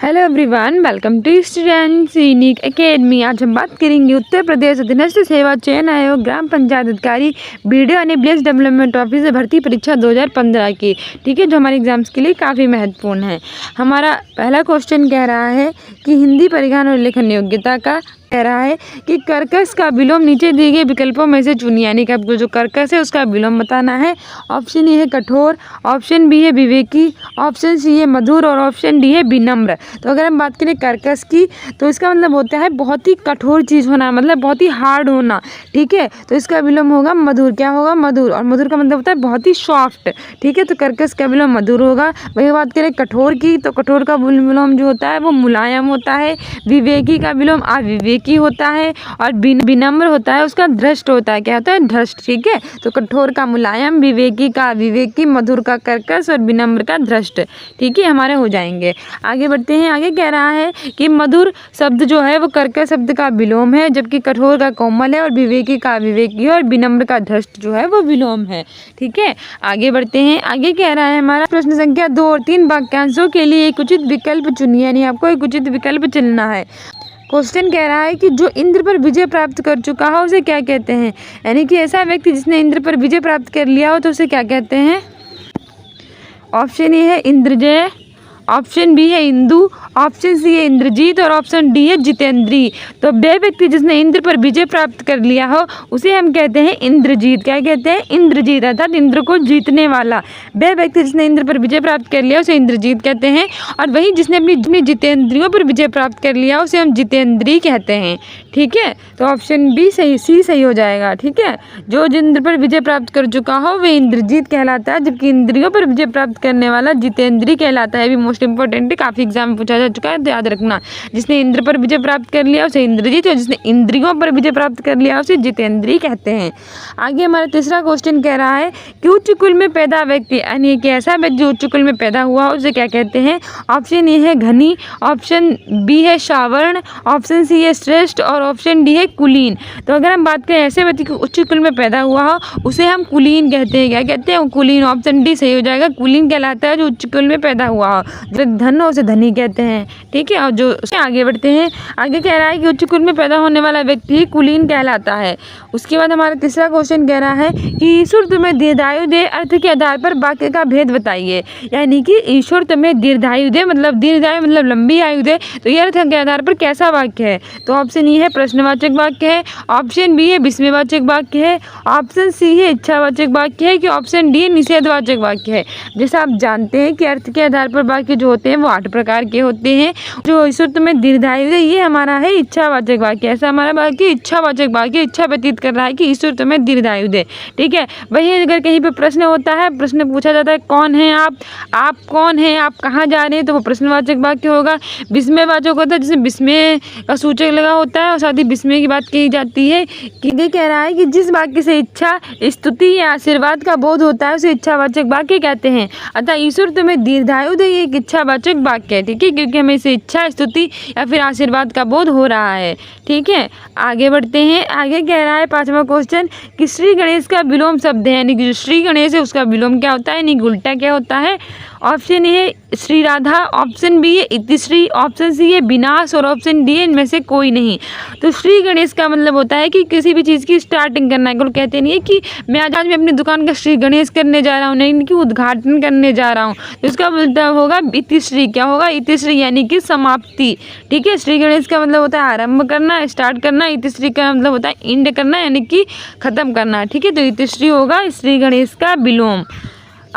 Hello everyone, welcome to students unique academy. आज हम बात करेंगे उत्तर प्रदेश अधीनस्थ सेवा चयन आयोग ग्राम पंचायत अधिकारी वीडियो एनेबल्ड डेवलपमेंट ऑफिसर भर्ती परीक्षा 2015 की। ठीक है, जो हमारे एग्जाम्स के लिए काफ़ी महत्वपूर्ण है। हमारा पहला क्वेश्चन कह रहा है कि हिंदी परिज्ञान और लेखन योग्यता का कह रहा है कि कर्कश का विलोम नीचे दिए गए विकल्पों में से चुनिए, यानी कि आपको जो कर्कश है उसका विलोम बताना है। ऑप्शन ए है कठोर, ऑप्शन बी है विवेकी, ऑप्शन सी है मधुर और ऑप्शन डी है विनम्र। तो अगर हम बात करें कर्कश की तो इसका मतलब होता है बहुत ही कठोर चीज़ होना, मतलब बहुत ही हार्ड होना। ठीक है, तो इसका विलोम होगा मधुर। क्या होगा? मधुर। और मधुर का मतलब होता है बहुत ही सॉफ्ट। ठीक है, तो कर्कश का विलोम मधुर होगा। वही बात करें कठोर की तो कठोर का विलोम जो होता है वो मुलायम होता है। विवेकी का विलोम अविवेकी होता है और विनम्र होता है उसका धृष्ट होता है। क्या होता है? धृष्ट। ठीक है, तो कठोर का मुलायम, विवेकी का अविवेकी, मधुर का कर्कश और विनम्र का धृष्ट। ठीक है, हमारे हो जाएंगे। आगे बढ़ते हैं। आगे कह रहा है कि मधुर शब्द जो है वो कर्कश शब्द का विलोम है, जबकि कठोर का कोमल है और विवेकी का अविवेकी और विनम्र का धृष्ट जो है वो विलोम है। ठीक है, आगे बढ़ते हैं। आगे कह रहा है हमारा प्रश्न संख्या 2 और 3 वाक्यांशों के लिए एक उचित विकल्प चुनिए, यानी आपको एक उचित विकल्प चुनना है। क्वेश्चन कह रहा है कि जो इंद्र पर विजय प्राप्त कर चुका हो उसे क्या कहते हैं, यानी कि ऐसा व्यक्ति जिसने इंद्र पर विजय प्राप्त कर लिया हो तो उसे क्या कहते हैं। ऑप्शन ए है इंद्रजय, ऑप्शन बी है इंदु, ऑप्शन सी है इंद्रजीत और ऑप्शन डी है जितेंद्री। तो वह व्यक्ति जिसने इंद्र पर विजय प्राप्त कर लिया हो उसे हम कहते हैं इंद्रजीत। क्या कहते हैं? इंद्रजीत, अर्थात इंद्र को जीतने वाला। वह व्यक्ति जिसने इंद्र पर विजय प्राप्त कर लिया उसे इंद्रजीत कहते हैं। और वही जिसने अपनी जितेंद्रियों पर विजय प्राप्त कर लिया उसे हम जितेंद्री कहते हैं। ठीक है, तो ऑप्शन बी सही, सी सही हो जाएगा। ठीक है, जो इंद्र पर विजय प्राप्त कर चुका हो वह इंद्रजीत कहलाता है, जबकि इंद्रियों पर विजय प्राप्त करने वाला जितेंद्री कहलाता है। भी मोस्ट इंपॉर्टेंट है, काफी एग्जाम में पूछा जा चुका है, तो याद रखना। जिसने इंद्र पर विजय प्राप्त कर लिया उसे इंद्रजीत और जिसने इंद्रियों पर विजय प्राप्त कर लिया उसे जितेंद्री कहते हैं। आगे हमारा तीसरा क्वेश्चन कह रहा है कि उच्च कुल में पैदा व्यक्ति, यानी कि ऐसा व्यक्ति जो उच्च कुल में पैदा हुआ उसे क्या कहते हैं। ऑप्शन ए है घनी, ऑप्शन बी है सावर्ण, ऑप्शन सी है श्रेष्ठ और ऑप्शन डी है कुलीन। तो अगर हम बात करें ऐसे व्यक्ति को उच्च कुल में पैदा हुआ हो उसे हम कुलीन कहते हैं। क्या कहते हैं? कुलीन। ऑप्शन डी सही हो जाएगा। कुलीन कहलाता है जो उच्च कुल में पैदा हुआ हो। जो धन हो उसे धनी कहते हैं। ठीक है, और जो आगे बढ़ते हैं। आगे कह रहा है कि उच्च कुल में पैदा होने वाला व्यक्ति ही कुलीन कहलाता है। उसके बाद हमारा तीसरा क्वेश्चन कह रहा है कि ईश्वर तुम्हें दीर्घायु दे अर्थ के आधार पर वाक्य का भेद बताइए, यानी कि ईश्वर तुम्हें दीर्घायु दे मतलब दीर्घायु मतलब लंबी आयु दे, तो ये अर्थ के आधार पर कैसा वाक्य है। तो ऑप्शन ई है प्रश्नवाचक वाक्य है, ऑप्शन बी है विस्मयवाचक वाक्य है, ऑप्शन सी है इच्छावाचक वाक्य है कि ऑप्शन डी है निषेधवाचक वाक्य है। जैसा आप जानते हैं कि अर्थ के आधार पर वाक्य जो होते हैं वो 8 प्रकार के होते हैं। जो ईश्वर तुम्हें दीर्घायु दे ये हमारा है इच्छावाचक वाक्य। ऐसा हमारा वाक्य इच्छावाचक वाक्य, इच्छा व्यतीत कर रहा है कि ईश्वर तुम्हें दीर्घायु दे। ठीक है, वही अगर कहीं पे प्रश्न होता है, प्रश्न पूछा जाता है कौन है आप कौन है, आप कहाँ जा रहे हैं, तो वो प्रश्नवाचक वाक्य होगा। विस्मयवाचक होता है जिसमें विस्मय का सूचक लगा होता है और साथ ही विस्मय की बात कही जाती है। कि ये कह रहा है कि जिस वाक्य से इच्छा, स्तुति या आशीर्वाद का बोध होता है उसे इच्छावाचक वाक्य कहते हैं। अतः ईश्वर तुम्हें दीर्घायु दे ये एक इच्छावाचक वाक्य है। ठीक है, क्योंकि हमें इसे इच्छा, स्तुति या फिर आशीर्वाद का बोध हो रहा है। ठीक है, आगे बढ़ते हैं। आगे कह रहा है पांचवा क्वेश्चन कि श्री गणेश का विलोम शब्द है, यानी कि जो श्री गणेश है उसका विलोम क्या होता है, यानी उल्टा क्या होता है। ऑप्शन ए है श्री राधा, ऑप्शन बी है इतिश्री, ऑप्शन सी है विनाश और ऑप्शन डी है इनमें से कोई नहीं। तो श्री गणेश का मतलब होता है कि किसी भी चीज़ की स्टार्टिंग करना है। कहते नहीं है कि मैं आज मैं अपनी दुकान का श्री गणेश करने जा रहा हूँ, नहीं कि उद्घाटन करने जा रहा हूँ, तो इसका मतलब होगा इतिश्री। क्या होगा? इतिश्री यानी कि समाप्ति। ठीक है, श्री गणेश का मतलब होता है आरंभ करना, स्टार्ट करना। इतिश्री का मतलब होता है एंड करना, यानी कि खत्म करना। ठीक है, तो इतिश्री होगा श्री गणेश का विलोम।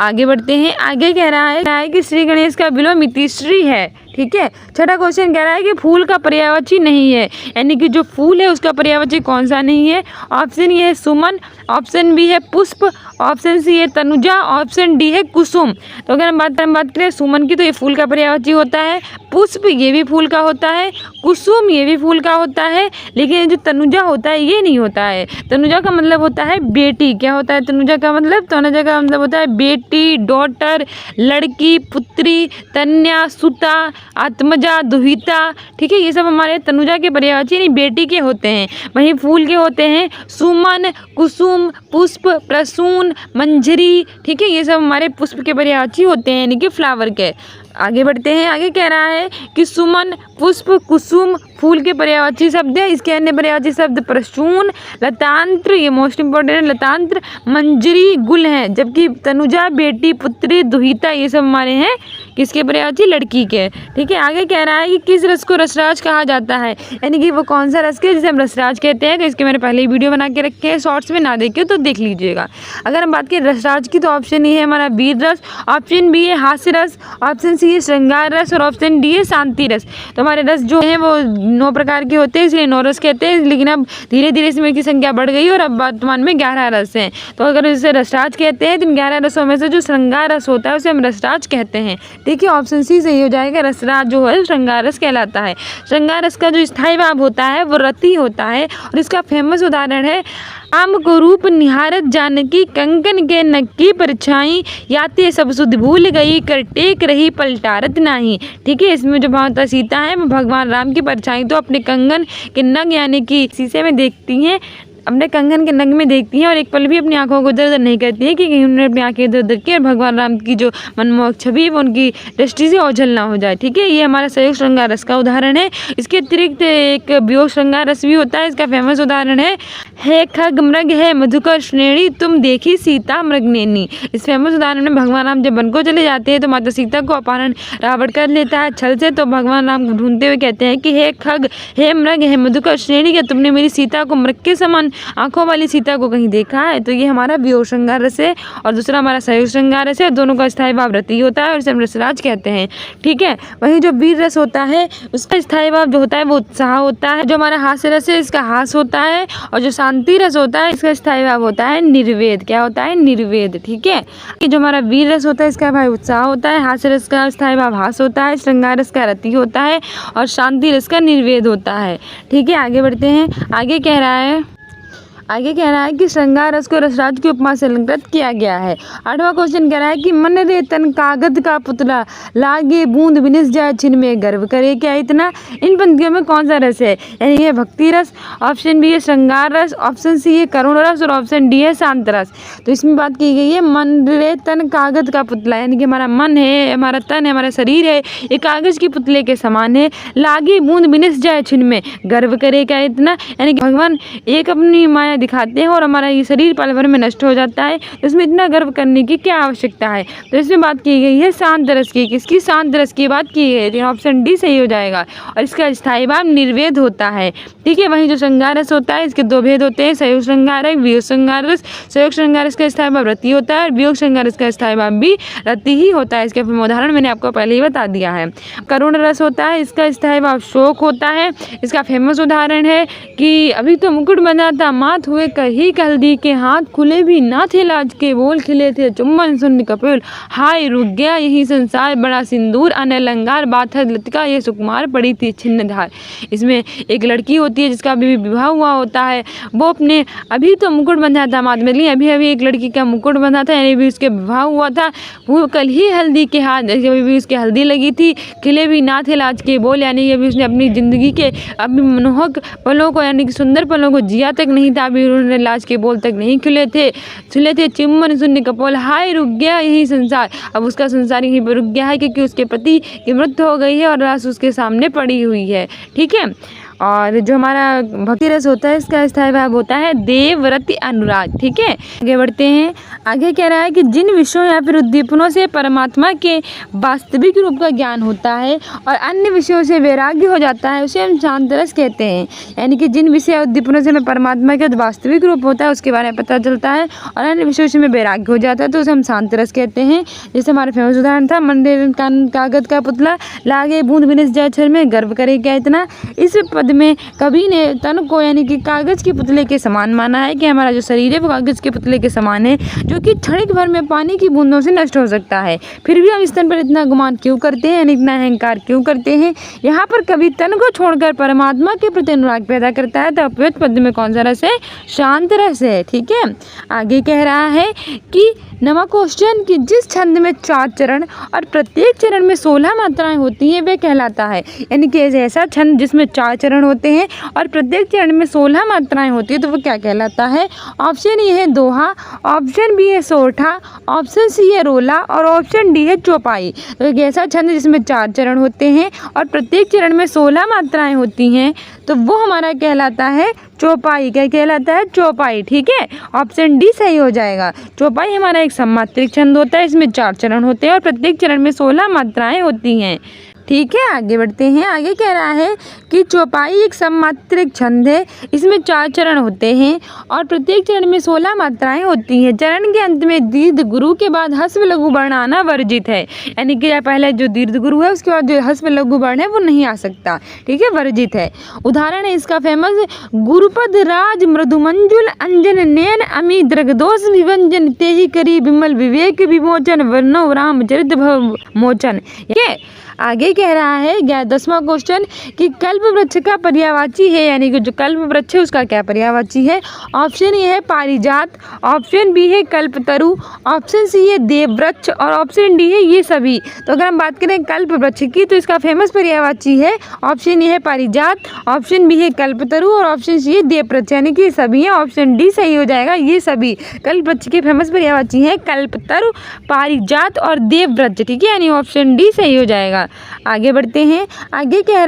आगे बढ़ते हैं। आगे कह रहा है कि श्री गणेश का विलोम इतिश्री है। ठीक है, छठा क्वेश्चन कह रहा है कि फूल का पर्यायवाची नहीं है, यानी कि जो फूल है उसका पर्यायवाची कौन सा नहीं है। ऑप्शन ए है सुमन, ऑप्शन बी है पुष्प, ऑप्शन सी है तनुजा, ऑप्शन डी है कुसुम। तो अगर हम बात करें सुमन की तो ये फूल का पर्यायवाची होता है, पुष्प ये भी फूल का होता है, कुसुम ये भी फूल का होता है, लेकिन जो तनुजा होता है ये नहीं होता है। तनुजा का मतलब होता है बेटी। क्या होता है तनुजा का मतलब? तनुजा का मतलब होता है बेटी, डॉटर, लड़की, पुत्री, कन्या, सुता, आत्मजा, दुहिता। ठीक है, ये सब हमारे तनुजा के पर्यायवाची यानी बेटी के होते हैं। वहीं फूल के होते हैं सुमन, कुसुम, पुष्प, प्रसून, मंजरी। ठीक है, ये सब हमारे पुष्प के पर्यायवाची होते हैं, यानी कि फ्लावर के। आगे बढ़ते हैं। आगे कह रहा है कि सुमन, पुष्प, कुसुम फूल के पर्यायवाची शब्द है। इसके अन्य पर्यायवाची शब्द प्रसून, लतांत्र, ये मोस्ट इंपॉर्टेंट है, लतांत्र, मंजरी, गुल हैं। जबकि तनुजा, बेटी, पुत्री, दुहिता ये सब हमारे हैं किसके पर्यायवाची? लड़की के। ठीक है। आगे कह रहा है कि किस रस को रसराज कहा जाता है, यानी कि वो कौन सा रस है जिसे हम रसराज कहते हैं। तो इसके मैंने पहले ही वीडियो बना के रखे हैं, शॉर्ट्स में ना देखे तो देख लीजिएगा। अगर हम बात करें रसराज की तो ऑप्शन ए है हमारा वीर रस, ऑप्शन बी है हास्य रस, ऑप्शन सी है श्रृंगार रस और ऑप्शन डी है शांति रस। तो हमारे रस जो है वो 9 प्रकार के होते हैं, इसलिए 9 रस कहते हैं। लेकिन अब धीरे धीरे इसमें की संख्या बढ़ गई और अब वर्तमान में 11 रस हैं। तो अगर इसे रसराज कहते हैं तो इन 11 रसों में से जो श्रृंगार रस होता है उसे हम रसराज कहते हैं। ठीक है, ऑप्शन सी सही हो जाएगा। रसराज जो है श्रृंगार रस कहलाता है। श्रृंगार रस का जो स्थायी भाव होता है वो रति होता है और इसका फेमस उदाहरण है आम को रूप निहारत जानकी, कंकन के नग की परछाई, याते सब सुध भूल गई, कर टेक रही पलटारत नाही। ठीक है, इसमें जो माता सीता है वो भगवान राम की परछाई तो अपने कंगन के नग यानी कि शीशे में देखती हैं, अपने कंगन के नग में देखती हैं और एक पल भी अपनी आंखों को इधर उधर नहीं करती है कि कहीं उन्होंने अपनी आंखें इधर उधर की और भगवान राम की जो मनमोहक छवि है वो उनकी दृष्टि से ओझल ना हो जाए। ठीक है, ये हमारा संयोग श्रृंगार रस का उदाहरण है। इसके अतिरिक्त एक वियोग श्रृंगार रस भी होता है। इसका फेमस उदाहरण है खग मृग है मधुकर श्रेणी, तुम देखी सीता मृगनेनी। इस फेमस उदाहरण में भगवान राम जब वन को चले जाते हैं तो माता सीता को अपहरण रावण कर लेता है छल से। तो भगवान राम को ढूंढते हुए कहते हैं कि हे खग, हे मृग, हे मधुकर श्रेणी, क्या तुमने मेरी सीता को मृग के समान आंखों वाली सीता को कहीं देखा है? तो ये हमारा वियोग श्रृंगार रस है और दूसरा हमारा संयोग श्रृंगार रस है। दोनों का स्थायी भाव रति होता है और इसे हम रसराज कहते हैं। ठीक है, वहीं जो वीर रस होता है उसका स्थायी भाव जो होता है वो उत्साह होता है। जो हमारा हास्य रस है इसका हास होता है और जो शांति रस होता है इसका स्थायी भाव होता है निर्वेद। क्या होता है? निर्वेद। ठीक है, जो हमारा वीर रस होता है इसका भाव उत्साह होता है, हास्य रस का स्थायी भाव हास होता है, श्रृंगार रस का रति होता है और शांति रस का निर्वेद होता है। ठीक है, आगे बढ़ते हैं। आगे कह रहा है कि श्रृंगार रस को रसराज की उपमा से अलंकृत किया गया है। 8वां क्वेश्चन कह रहा है कि मन रे तन कागज का पुतला, लागे बूंद बिनिस जाए छिन में, गर्व करे क्या इतना। इन पंक्तियों में कौन सा रस है? यानी ये भक्ति रस, ऑप्शन बी है श्रृंगार रस, ऑप्शन सी है करुण रस और ऑप्शन डी है शांत रस। तो इसमें बात की गई है मन रे तन कागज का पुतला, यानी कि हमारा मन है, हमारा तन है, हमारा शरीर है, ये कागज के पुतले के समान है। लागे बूंद बिनिस जाए छिन में, गर्व करे क्या इतना, यानी कि भगवान एक अपनी माया दिखाते हैं और हमारा ये शरीर पल भर में नष्ट हो जाता है, इसमें इतना गर्व करने की क्या आवश्यकता है। तो इसमें बात की गई है शांत रस की। किसकी? शांत रस की बात की है, तो ऑप्शन डी सही हो जाएगा और इसका स्थायी भाव निर्वेद होता है। ठीक है, वहीं जो श्रृंगार रस होता है इसके 2 भेद होते हैं, संयोग श्रृंगार है, वियोग श्रृंगार रस। संयोग श्रृंगार रस का स्थायी भाव रति होता है और वियोग श्रृंगार रस का स्थायी भाव भी रति ही होता है। इसके उदाहरण मैंने आपको पहले ही बता दिया है। करुण रस होता है, इसका स्थायी भाव शोक होता है। इसका फेमस उदाहरण है कि अभी तो मुकुट बंधा था, माथ हुए कही हल्दी के, हाथ खुले भी ना थे लाज के, बोल खिले थे चुम्बन सुन कपिल, हाय रुक गया यही संसार, बड़ा सिंदूर अनलंगार, बात है लतिका ये सुकुमार, पड़ी थी छिन्न धार। इसमें एक लड़की होती है जिसका अभी विवाह हुआ होता है, वो अपने अभी तो मुकुट बंधा था माथ में, अभी अभी एक लड़की का मुकुट बंधा था, यानी भी उसके विवाह हुआ था, वो कल ही हल्दी के हाथ, अभी भी उसके हल्दी लगी थी, खिले भी ना थे लाज के बोल, यानी अभी उसने अपनी ज़िंदगी के अभी मनोहक पलों को यानी कि सुंदर पलों को जिया तक नहीं था, अभी उन्होंने लाज के बोल तक नहीं खिले थे चिम्मन शून्य कपोल, हाय रुक गया यही संसार। अब उसका संसार यहीं पर रुक गया है क्योंकि उसके पति की मृत्यु हो गई है और लाश उसके सामने पड़ी हुई है। ठीक है, और जो हमारा भक्ति रस होता है इसका स्थायी भाव होता है देवव्रति अनुराग। ठीक है, आगे बढ़ते हैं। आगे कह रहा है कि जिन विषयों या फिर उद्दीपनों से परमात्मा के वास्तविक रूप का ज्ञान होता है और अन्य विषयों से वैराग्य हो जाता है उसे हम शांत रस कहते हैं। यानी कि जिन विषय उद्दीपनों से हमें परमात्मा के वास्तविक रूप होता है उसके बारे में पता चलता है और अन्य विषयों से हमें वैराग्य हो जाता है तो उसे हम शांत रस कहते हैं। जैसे हमारा फेमस उदाहरण था मंदिर कागज का पुतला, लागे बूंद बिनिस जाए छल में, गर्व करे क्या इतना। इस पद में कवि ने तन को यानी कि कागज के पुतले के समान माना है कि हमारा जो शरीर है वो कागज के पुतले के समान है जो कि क्षणिक भर में पानी की बूंदों से नष्ट हो सकता है। फिर भी हम इस तन पर इतना गुमान क्यों करते हैं, यानी इतना अहंकार क्यों करते हैं। यहाँ पर कवि तन को छोड़कर परमात्मा के प्रति अनुराग पैदा करता है। तो अपव्यक्त पद में कौन सा रस है? शांत रस है। ठीक है, आगे कह रहा है कि नवा क्वेश्चन कि जिस छंद में 4 चरण और प्रत्येक चरण में 16 मात्राएं होती हैं वह कहलाता है। यानी कि ऐसा छंद जिसमें 4 चरण चरण होते हैं और प्रत्येक चरण में 16 मात्राएं होती है, तो वो क्या कहलाता है? ऑप्शन ए है दोहा, ऑप्शन बी है सोरठा, ऑप्शन सी है रोला और ऑप्शन डी है चौपाई। तो एक ऐसा छंद जिसमें 4 चरण होते हैं और प्रत्येक चरण में 16 मात्राएं होती हैं, तो वो हमारा कहलाता है चौपाई। क्या कहलाता है? चौपाई। ठीक है, ऑप्शन डी सही हो जाएगा। चौपाई हमारा एक सममात्रिक छंद होता है, इसमें 4 चरण होते हैं और प्रत्येक चरण में 16 मात्राएं होती हैं। ठीक है, आगे बढ़ते हैं। आगे कह रहा है कि चौपाई एक सममात्रिक छंद है, इसमें 4 चरण होते हैं और प्रत्येक चरण में 16 मात्राएं होती हैं। चरण के अंत में दीर्घ गुरु के बाद ह्रस्व लघु वर्ण आना वर्जित है, यानी कि पहले जो दीर्घ गुरु है उसके बाद जो ह्रस्व लघु वर्ण है वो नहीं आ सकता। ठीक है, वर्जित है। उदाहरण है इसका फेमस, गुरुपद राज मृदु मंजुल अंजन नयन अमी दृगदोष विभंजन तेहि करी विमल विवेक विमोचन वर्णो रामचरित भव मोचन। ठीक है, आगे कह रहा है 10वां क्वेश्चन कि कल्प वृक्ष का पर्यायवाची है, यानी कि जो कल्प वृक्ष है उसका क्या पर्यायवाची है? ऑप्शन ए है पारिजात, ऑप्शन बी है कल्पतरु, ऑप्शन सी है देववृक्ष और ऑप्शन डी है ये सभी। तो अगर हम बात करें कल्प वृक्ष की तो इसका फेमस पर्यायवाची है ऑप्शन ए है पारिजात, ऑप्शन बी है कल्पतरु और ऑप्शन सी है देववृक्ष, यानी कि सभी है। ऑप्शन डी सही हो जाएगा, ये सभी कल्प वृक्ष के फेमस पर्यायवाची है कल्पतरु, पारिजात और देववृक्ष। ठीक है, यानी ऑप्शन डी सही हो जाएगा। आगे बढ़ते हैं। आगे कह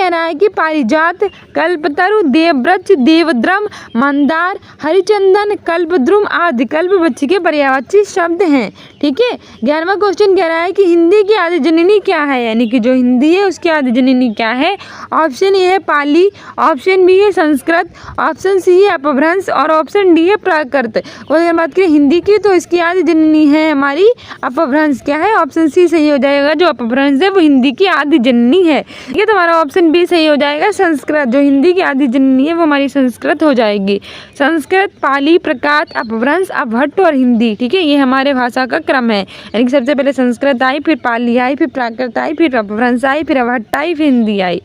रहा है कि पारिजात, कल्पतरु, देववृक्ष, देवद्रम, मंदार, हरिचंदन, कल्पद्रुम आदि कल्प वृक्ष के पर्यायवाची शब्द हैं। ठीक है, 11वां क्वेश्चन कह रहा है कि हिंदी की आदि जननी क्या है, यानी कि जो हिंदी है उसकी आदि जननी क्या है? ऑप्शन ए है पाली, ऑप्शन बी है संस्कृत, ऑप्शन सी है अपभ्रंश और ऑप्शन डी है प्राकृत। अगर बात करें हिंदी की तो इसकी आदि जननी है हमारी अपभ्रंश। क्या है? ऑप्शन सी सही हो जाएगा, जो अपभ्रंश है वो हिंदी की आदि जननी है। ये तुम्हारा ऑप्शन बी सही हो जाएगा, संस्कृत। जो हिंदी की आदि जननी है वो हमारी संस्कृत हो जाएगी। संस्कृत, पाली, प्राकृत, अपभ्रंश, अपभट्ट और हिंदी। ठीक है, ये हमारे भाषा का क्रम है, यानी कि सबसे पहले संस्कृत आई, फिर पाली आई, फिर प्राकृत आई, फिर अपभ्रंश आई, फिर अपभट्ट आई, फिर हिंदी आई।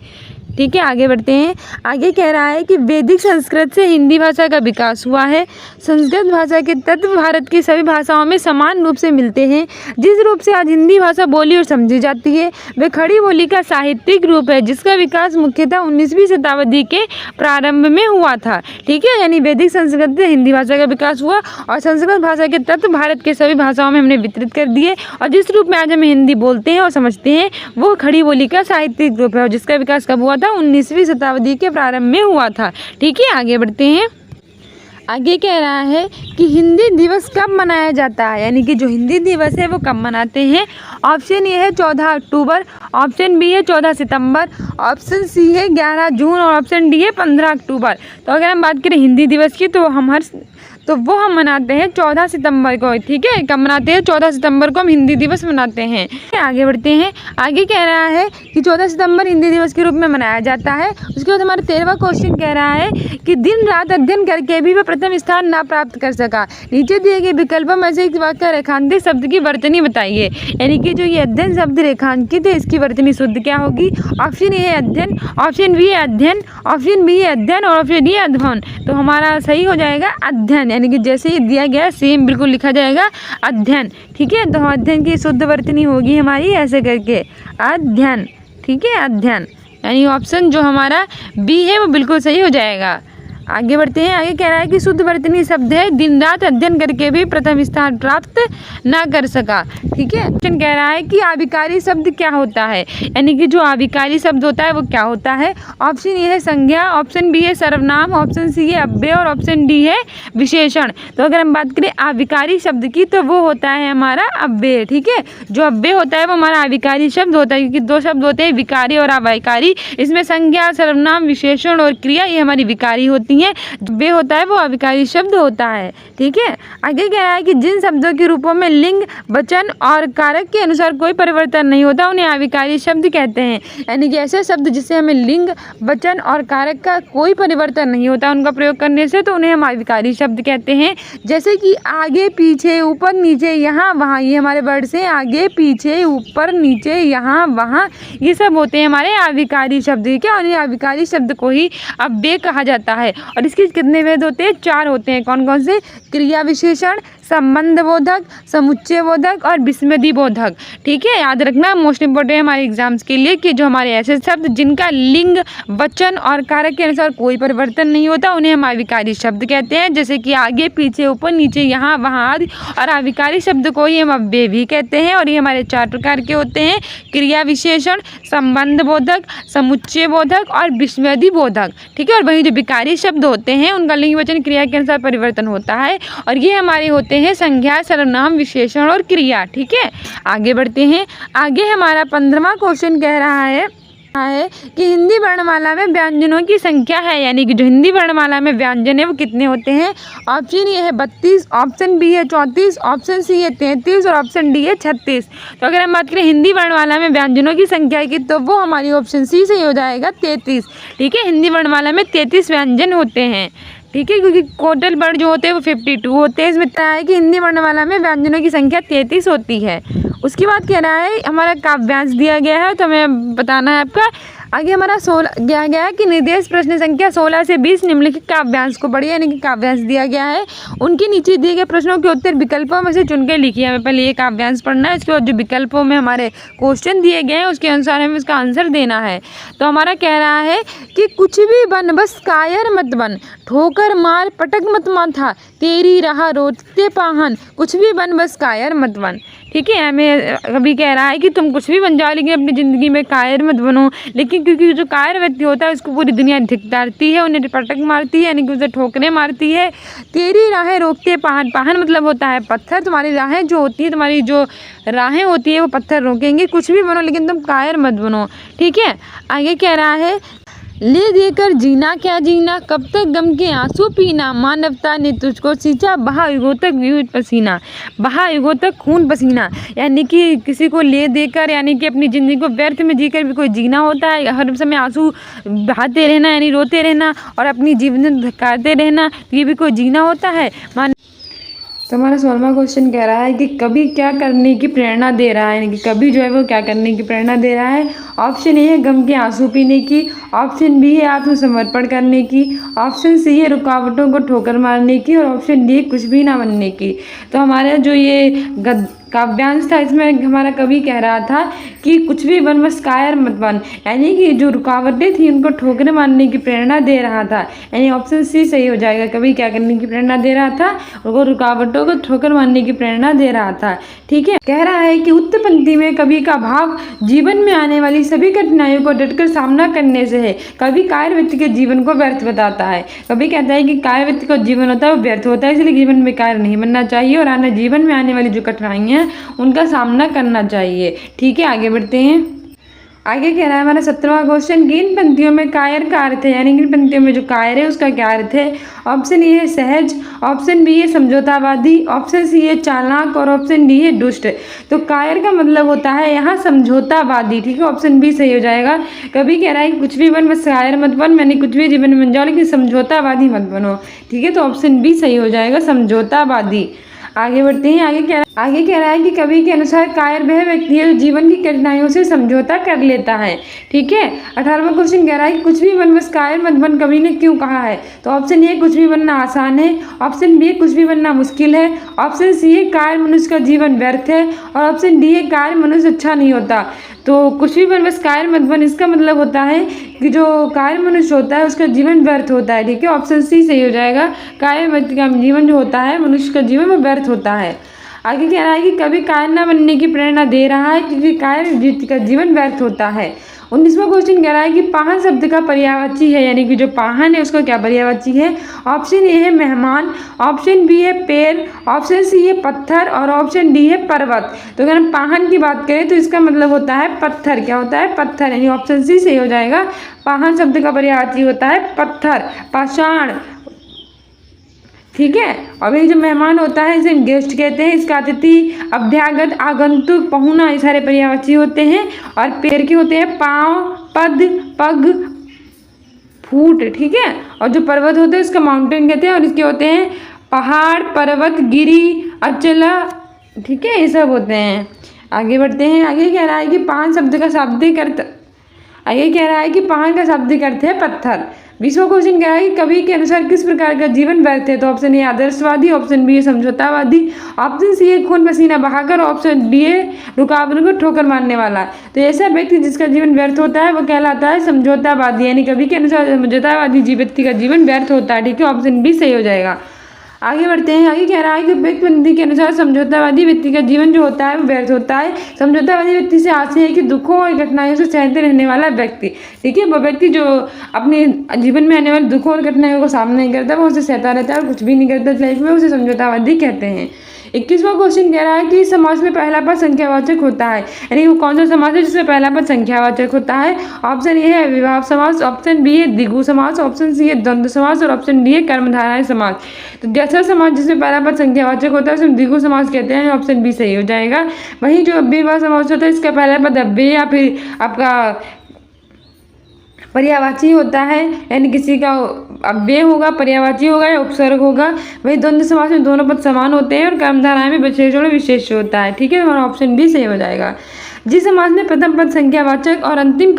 ठीक है, आगे बढ़ते हैं। आगे कह रहा है कि वैदिक संस्कृत से हिंदी भाषा का विकास हुआ है। संस्कृत भाषा के तत्व भारत की सभी भाषाओं में समान रूप से मिलते हैं। जिस रूप से आज हिंदी भाषा बोली और समझी जाती है वह खड़ी बोली का साहित्यिक रूप है, जिसका विकास मुख्यतः 19वीं शताब्दी के प्रारंभ में हुआ था। ठीक है, यानी वैदिक संस्कृत से हिंदी भाषा का विकास हुआ और संस्कृत भाषा के तत्व भारत के सभी भाषाओं में हमने वितरित कर दिए और जिस रूप में आज हम हिंदी बोलते हैं और समझते हैं वो खड़ी बोली का साहित्यिक रूप है और जिसका विकास कब हुआ था? 19वीं शताब्दी के प्रारंभ में हुआ था। ठीक है, आगे बढ़ते हैं। आगे कह रहा है कि हिंदी दिवस कब मनाया जाता है, यानी कि जो हिंदी दिवस है वो कब मनाते हैं? ऑप्शन ए है 14 अक्टूबर, ऑप्शन बी है 14 सितंबर, ऑप्शन सी है 11 जून और ऑप्शन डी है 15 अक्टूबर। तो अगर हम बात करें हिंदी दिवस की तो वो हम मनाते हैं 14 सितंबर को। ठीक है, कब मनाते हैं? 14 सितंबर को हम हिंदी दिवस मनाते हैं। आगे बढ़ते हैं। आगे कह रहा है कि 14 सितंबर हिंदी दिवस के रूप में मनाया जाता है। उसके बाद हमारा 13वां क्वेश्चन कह रहा है कि दिन रात अध्ययन करके भी वह प्रथम स्थान ना प्राप्त कर सका। नीचे दिए गए विकल्पों में से एक वाक्य रेखांकित शब्द की वर्तनी बताइए, यानी कि जो ये अध्ययन शब्द रेखांकित है इसकी वर्तनी शुद्ध क्या होगी? ऑप्शन ए है अध्ययन, ऑप्शन बी है अध्ययन, ऑप्शन बी है अध्ययन और ऑप्शन डी है अध्ययन। तो हमारा सही हो जाएगा अध्ययन, यानी कि जैसे ही दिया गया सेम बिल्कुल लिखा जाएगा अध्ययन। ठीक है, तो अध्ययन की शुद्ध वर्तनी होगी हमारी ऐसे करके अध्ययन। ठीक है, अध्ययन, यानी ऑप्शन जो हमारा बी है वो बिल्कुल सही हो जाएगा। आगे बढ़ते हैं। आगे कह रहा है कि शुद्ध वर्तनी शब्द है दिन रात अध्ययन करके भी प्रथम स्थान प्राप्त ना कर सका। ठीक है, क्वेश्चन कह रहा है कि आविकारी शब्द क्या होता है, यानी कि जो आविकारी शब्द होता है वो क्या होता है? ऑप्शन ए है संज्ञा, ऑप्शन बी है सर्वनाम, ऑप्शन सी है अव्यय और ऑप्शन डी है विशेषण। तो अगर हम बात करें आविकारी शब्द की तो वो होता है हमारा अव्यय। ठीक है, जो अव्यय होता है वो हमारा आविकारी शब्द होता है, क्योंकि 2 शब्द होते हैं विकारी और अविकारी। इसमें संज्ञा, सर्वनाम, विशेषण और क्रिया ये हमारी विकारी होती है, वे होता है वो अविकारी शब्द होता है। ठीक है, आगे कह रहा है कि जिन शब्दों के रूपों में लिंग, वचन और कारक के अनुसार कोई परिवर्तन नहीं होता उन्हें अविकारी शब्द कहते हैं। यानी कि ऐसे शब्द जिससे हमें लिंग, वचन और कारक का कोई परिवर्तन नहीं होता उनका प्रयोग करने से तो उन्हें हम अविकारी शब्द कहते हैं। जैसे कि आगे, पीछे, ऊपर, नीचे, यहाँ, वहाँ, ये हमारे वर्ड से आगे, पीछे, ऊपर, नीचे, यहाँ, वहाँ, ये सब होते हैं हमारे अविकारी शब्द। क्या? और ये अविकारी शब्द को ही अव्यय कहा जाता है और इसके कितने भेद होते हैं? 4 होते हैं। कौन कौन से? क्रिया विशेषण, संबंध बोधक, समुच्चय बोधक और विस्मृति बोधक। ठीक है, याद रखना, मोस्ट इंपोर्टेंट है हमारे एग्जाम्स के लिए कि जो हमारे ऐसे शब्द जिनका लिंग, वचन और कारक के अनुसार कोई परिवर्तन नहीं होता उन्हें हम अविकारी शब्द कहते हैं, जैसे कि आगे, पीछे, ऊपर, नीचे, यहाँ, वहाँ आदि। और अविकारी शब्द को ही हम अव्यय भी कहते हैं। और ये हमारे 4 प्रकार के होते हैं: क्रिया विशेषण, संबंध बोधक, समुच्चय बोधक और विस्मृति बोधक। ठीक है, और वही जो विकारी शब्द होते हैं उनका लिंग, वचन, क्रिया के अनुसार परिवर्तन होता है और ये हमारे होते हैं संज्ञा, सर्वनाम, विशेषण और क्रिया। ठीक है, आगे बढ़ते हैं। आगे हमारा 15वां क्वेश्चन कह रहा है कि हिंदी वर्णमाला में व्यंजनों की संख्या है, यानी कि जो हिंदी वर्णमाला में व्यंजन है वो कितने होते हैं? ऑप्शन ए है 32, ऑप्शन बी है 34, ऑप्शन सी है 33 और ऑप्शन डी है 36। तो अगर हम बात करें हिंदी वर्णमाला में व्यंजनों की संख्या की तो वो हमारी ऑप्शन सी से हो जाएगा 33। ठीक है, हिंदी वर्णमाला में 33 व्यंजन होते हैं। ठीक है, क्योंकि टोटल वर्ड जो होते हैं वो 52 होते हैं। इसमें बताया है कि हिंदी वर्णमाला में व्यंजनों की संख्या 33 होती है। उसके बाद कह रहा है हमारा काव्यांश दिया गया है, तो हमें बताना है आपका। आगे हमारा 16 दिया गया है कि निर्देश प्रश्न संख्या 16 से 20 निम्नलिखित काव्यांश को पढ़िए, यानी कि काव्यांश दिया गया है। उनके नीचे दिए गए प्रश्नों के उत्तर विकल्पों में से चुनकर लिखिए। हमें पहले ये काव्यांश पढ़ना है, इसके बाद जो विकल्पों में हमारे क्वेश्चन दिए गए हैं उसके अनुसार हमें उसका आंसर देना है। तो हमारा कह रहा है कि कुछ भी बन बस कायर मत बन, ठोकर मार पटक मत माथा, तेरी राह रोते पाहन, कुछ भी बन बस कायर मत बन। ठीक है, हमें अभी कह रहा है कि तुम कुछ भी बन जाओ लेकिन अपनी ज़िंदगी में कायर मत बनो। लेकिन क्योंकि जो कायर व्यक्ति होता है उसको पूरी दुनिया धिक्कारती है, उन्हें पटक मारती है, यानी कि उसे ठोकरें मारती है। तेरी राहें रोकते पाहन, पाहन मतलब होता है पत्थर। तुम्हारी राहें जो होती है, तुम्हारी जो राहें होती है वो पत्थर रोकेंगे। कुछ भी बनो लेकिन तुम कायर मत बनो। ठीक है, आगे कह रहा है ले देकर जीना क्या जीना, कब तक गम के आंसू पीना, मानवता ने तुझको सींचा बहा युगों तक व्यूहित पसीना, बहा युगों तक खून पसीना। यानी कि किसी को ले देकर, यानी कि अपनी ज़िंदगी को व्यर्थ में जीकर भी कोई जीना होता है, हर समय आंसू बहाते रहना यानी रोते रहना और अपनी जीवन धक्काते रहना, ये भी कोई जीना होता है। तो हमारा 16वां क्वेश्चन कह रहा है कि कभी क्या करने की प्रेरणा दे रहा है, यानी कि कभी जो है वो क्या करने की प्रेरणा दे रहा है। ऑप्शन ए है गम के आंसू पीने की, ऑप्शन बी है आत्मसमर्पण करने की, ऑप्शन सी है रुकावटों को ठोकर मारने की और ऑप्शन डी कुछ भी ना बनने की। तो हमारा जो ये काव्यांश था इसमें हमारा कवि कह रहा था कि कुछ भी बन बस कायर मत बन, यानी कि जो रुकावटें थी उनको ठोकरें मारने की प्रेरणा दे रहा था, यानी ऑप्शन सी सही हो जाएगा। कवि क्या करने की प्रेरणा दे रहा था? वो रुकावटों को ठोकर मारने की प्रेरणा दे रहा था। ठीक है, कह रहा है कि उक्त पंक्ति में कवि का भाव जीवन में आने वाली सभी कठिनाइयों को डटकर सामना करने से है। कवि कायर व्यक्ति के जीवन को व्यर्थ बताता है। कवि कहता है कि कायर व्यक्ति का जीवन होता है वो व्यर्थ होता है, इसलिए जीवन में कायर नहीं बनना चाहिए और आने जीवन में आने वाली जो कठिनाइयाँ उनका सामना करना चाहिए। ठीक है, आगे बढ़ते हैं। आगे कह रहा है हमारा 17वां क्वेश्चन कि इन पंक्तियों में कायर का अर्थ है, यानी कि इन पंक्तियों में जो कायर है उसका क्या अर्थ है। ऑप्शन ए है सहज, ऑप्शन बी है समझौतावादी, ऑप्शन सी है चालाक और ऑप्शन डी है दुष्ट। तो कायर का मतलब होता है यहाँ समझौतावादी। ठीक है, ऑप्शन बी सही हो जाएगा। कभी कह रहा है कि कुछ भी बन बस कायर मत बन, मैंने कुछ भी जीवन में बन जाओ लेकिन समझौतावादी मत बनो। ठीक है, तो ऑप्शन बी सही हो जाएगा, समझौतावादी। आगे बढ़ते हैं। आगे कह रहा है कि कवि के अनुसार कायर वह व्यक्ति है जो जीवन की कठिनाइयों से समझौता कर लेता है। ठीक है, 18वां क्वेश्चन कह रहा है कि कुछ भी बन बस कायर मत बन कवि ने क्यों कहा है। तो ऑप्शन ए कुछ भी बनना आसान है, ऑप्शन बी कुछ भी बनना मुश्किल है, ऑप्शन सी है कायर मनुष्य का जीवन व्यर्थ है और ऑप्शन डी है कायर मनुष्य अच्छा नहीं होता। तो कुछ भी बन बस कायर मत बन, इसका मतलब होता है कि जो कायर मनुष्य होता है उसका जीवन व्यर्थ होता है। ठीक है, ऑप्शन सी सही हो जाएगा। कायर व्यक्ति का जीवन जो होता है, मनुष्य का जीवन वो व्यर्थ होता है। आगे कह रहा है कि कभी कायर न बनने की प्रेरणा दे रहा है क्योंकि कायर व्यक्ति का जीवन व्यर्थ होता है। 19वां क्वेश्चन कह रहा है कि पाहन शब्द का पर्यायवाची है, यानी कि जो पाहन है उसका क्या पर्यायवाची है। ऑप्शन ए है मेहमान, ऑप्शन बी है पेड़, ऑप्शन सी है पत्थर और ऑप्शन डी है पर्वत। तो अगर हम पाहन की बात करें तो इसका मतलब होता है पत्थर। क्या होता है? पत्थर, यानी ऑप्शन सी सही हो जाएगा। पाहन शब्द का पर्यायवाची होता है पत्थर, पाषाण। ठीक है, और ये जो मेहमान होता है इसे गेस्ट कहते हैं। इसका अतिथि, अभ्यागत, आगंतुक, पहुना, ये सारे पर्यायवाची होते हैं। और पेड़ के होते हैं पाँव, पद, पग, फूट। ठीक है, और जो पर्वत होते हैं उसका माउंटेन कहते हैं और इसके होते हैं पहाड़, पर्वत, गिरी, अचला। ठीक है, ये सब होते हैं। आगे बढ़ते हैं। आगे कह रहा है कि पाहन शब्द का शाब्दिक अर्थ, आगे कह रहा है कि पाहन का शाब्दिक अर्थ है पत्थर। 20वां क्वेश्चन क्या है कि कवि के अनुसार किस प्रकार का जीवन व्यर्थ है? तो ऑप्शन ए आदर्शवादी, ऑप्शन बी समझौतावादी, ऑप्शन सी है खून पसीना बहाकर, ऑप्शन डी है रुकावट को ठोकर मारने वाला। तो ऐसा व्यक्ति जिसका जीवन व्यर्थ होता है वो कहलाता है समझौतावादी, यानी कवि के अनुसार समझौतावादी व्यक्ति का जीवन व्यर्थ होता है। ठीक है, ऑप्शन बी सही हो जाएगा। आगे बढ़ते हैं। आगे कह रहा है कि व्यक्तिपंथी के अनुसार समझौतावादी व्यक्ति का जीवन जो होता है वो व्यर्थ होता है। समझौतावादी व्यक्ति से आशय है कि दुखों और कठिनाइयों से सहते रहने वाला व्यक्ति। ठीक है, वो व्यक्ति जो अपने जीवन में आने वाले दुखों और कठिनाइयों को सामना नहीं करता, वो उसे सहता रहता है और कुछ भी नहीं करता लाइफ में, उसे समझौतावादी कहते हैं। 21वां क्वेश्चन कह रहा है कि समाज में पहला पद संख्यावाचक होता है, यानी वो कौन सा समाज है जिसमें पहला पद संख्यावाचक होता है? ऑप्शन ए है अविभाव समाज, ऑप्शन बी है द्विगु समाज, ऑप्शन सी है द्वंद्व समाज और ऑप्शन डी है कर्मधारय समाज। तो जैसा समाज जिसमें पहला पद संख्यावाचक होता है उसे द्विगु समाज कहते हैं, ऑप्शन बी सही हो जाएगा। वहीं जो अव्ययभाव समाज होता है इसका पहला पद अव्यय या फिर आपका पर्यायवाची होता है, यानी किसी का अव्यय होगा, पर्यायवाची होगा या उपसर्ग होगा। वही द्वंद्व समास में दोनों पद समान होते हैं और कर्मधाराएं में विशेषण विशेष होता है। ठीक है, हमारा ऑप्शन बी सही हो जाएगा। जिस समास में प्रथम पद संख्यावाचक और अंतिम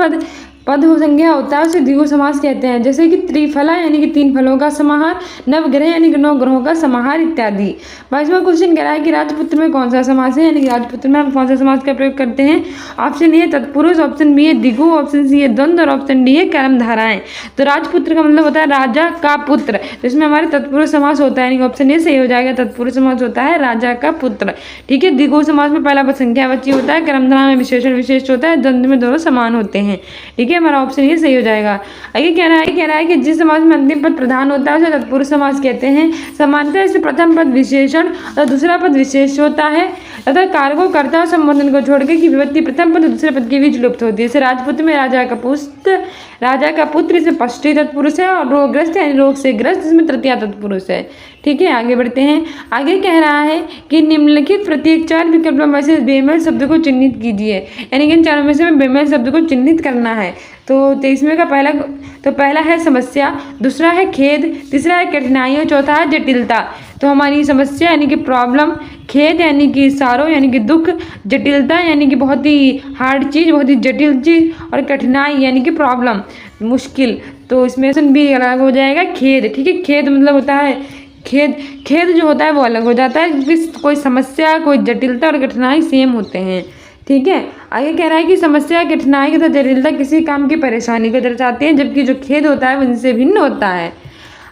पद हो संज्ञा होता है उसे द्विगु समास कहते हैं, जैसे कि त्रिफला यानी कि 3 फलों का समाहार, नवग्रह यानी कि 9 ग्रहों का समाहार इत्यादि। 22वां क्वेश्चन कह रहा है कि राजपुत्र में कौन सा समास है, यानी कि राजपुत्र में हम कौन सा समास का प्रयोग करते हैं? ऑप्शन ए है तत्पुरुष, ऑप्शन बी है द्विगु, ऑप्शन सी है द्वंद्व और ऑप्शन डी है कर्मधाराएं। तो राजपुत्र का मतलब होता है राजा का पुत्र, तो इसमें हमारे तत्पुरुष समास होता है, यानी ऑप्शन ए सही हो जाएगा। तत्पुरुष समास होता है राजा का पुत्र। ठीक है, द्विगु समास में पहला पद संख्यावाची होता है, कर्मधारा में विशेषण विशेष होता है, द्वंद्व में दोनों समान होते हैं। ठीक है, हमारा ऑप्शन ये सही हो जाएगा। आगे कह रहा है कि जिस समाज में अंतिम पद प्रधान होता है उसे तत्पुरुष समास कहते हैं। सामान्यतः इसमें प्रथम पद विशेषण और दूसरा पद विशेष होता है तथा कारको कर्ता और संबोधन को छोड़कर की विभक्ति प्रथम पद और दूसरे पद के बीच लुप्त होती है। जैसे राजपुत्र में राजा का पुत्र इसमें पष्टी तत्पुरुष है और रोगग्रस्त यानी रोग से ग्रस्त इसमें तृतीया तत्पुरुष है। ठीक है, आगे बढ़ते हैं। आगे कह रहा है कि निम्नलिखित प्रत्येक 4 विकल्पों में से बेमेल शब्द को चिन्हित कीजिए, यानी कि इन चारों में से हमें बेमेल शब्द को चिन्हित करना है। तो 23वें का पहला है समस्या, दूसरा है खेद, तीसरा है कठिनाई और चौथा है जटिलता। तो हमारी समस्या यानी कि प्रॉब्लम, खेद यानी कि सारो यानी कि दुख, जटिलता यानी कि बहुत ही हार्ड चीज़, बहुत ही जटिल चीज़, और कठिनाई यानी कि प्रॉब्लम, मुश्किल। तो इसमें ऑप्शन बी अलग हो जाएगा खेद। ठीक है, खेद मतलब होता है खेद जो होता है वो अलग हो जाता है, क्योंकि कोई समस्या, कोई जटिलता और कठिनाई सेम होते हैं। ठीक है, आगे कह रहा है कि समस्या, कठिनाई तथा जटिलता किसी काम की परेशानी को दर्शाते हैं, जबकि जो खेद होता है वो इनसे भिन्न होता है।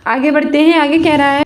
आगे बढ़ते हैं। आगे कह रहा है,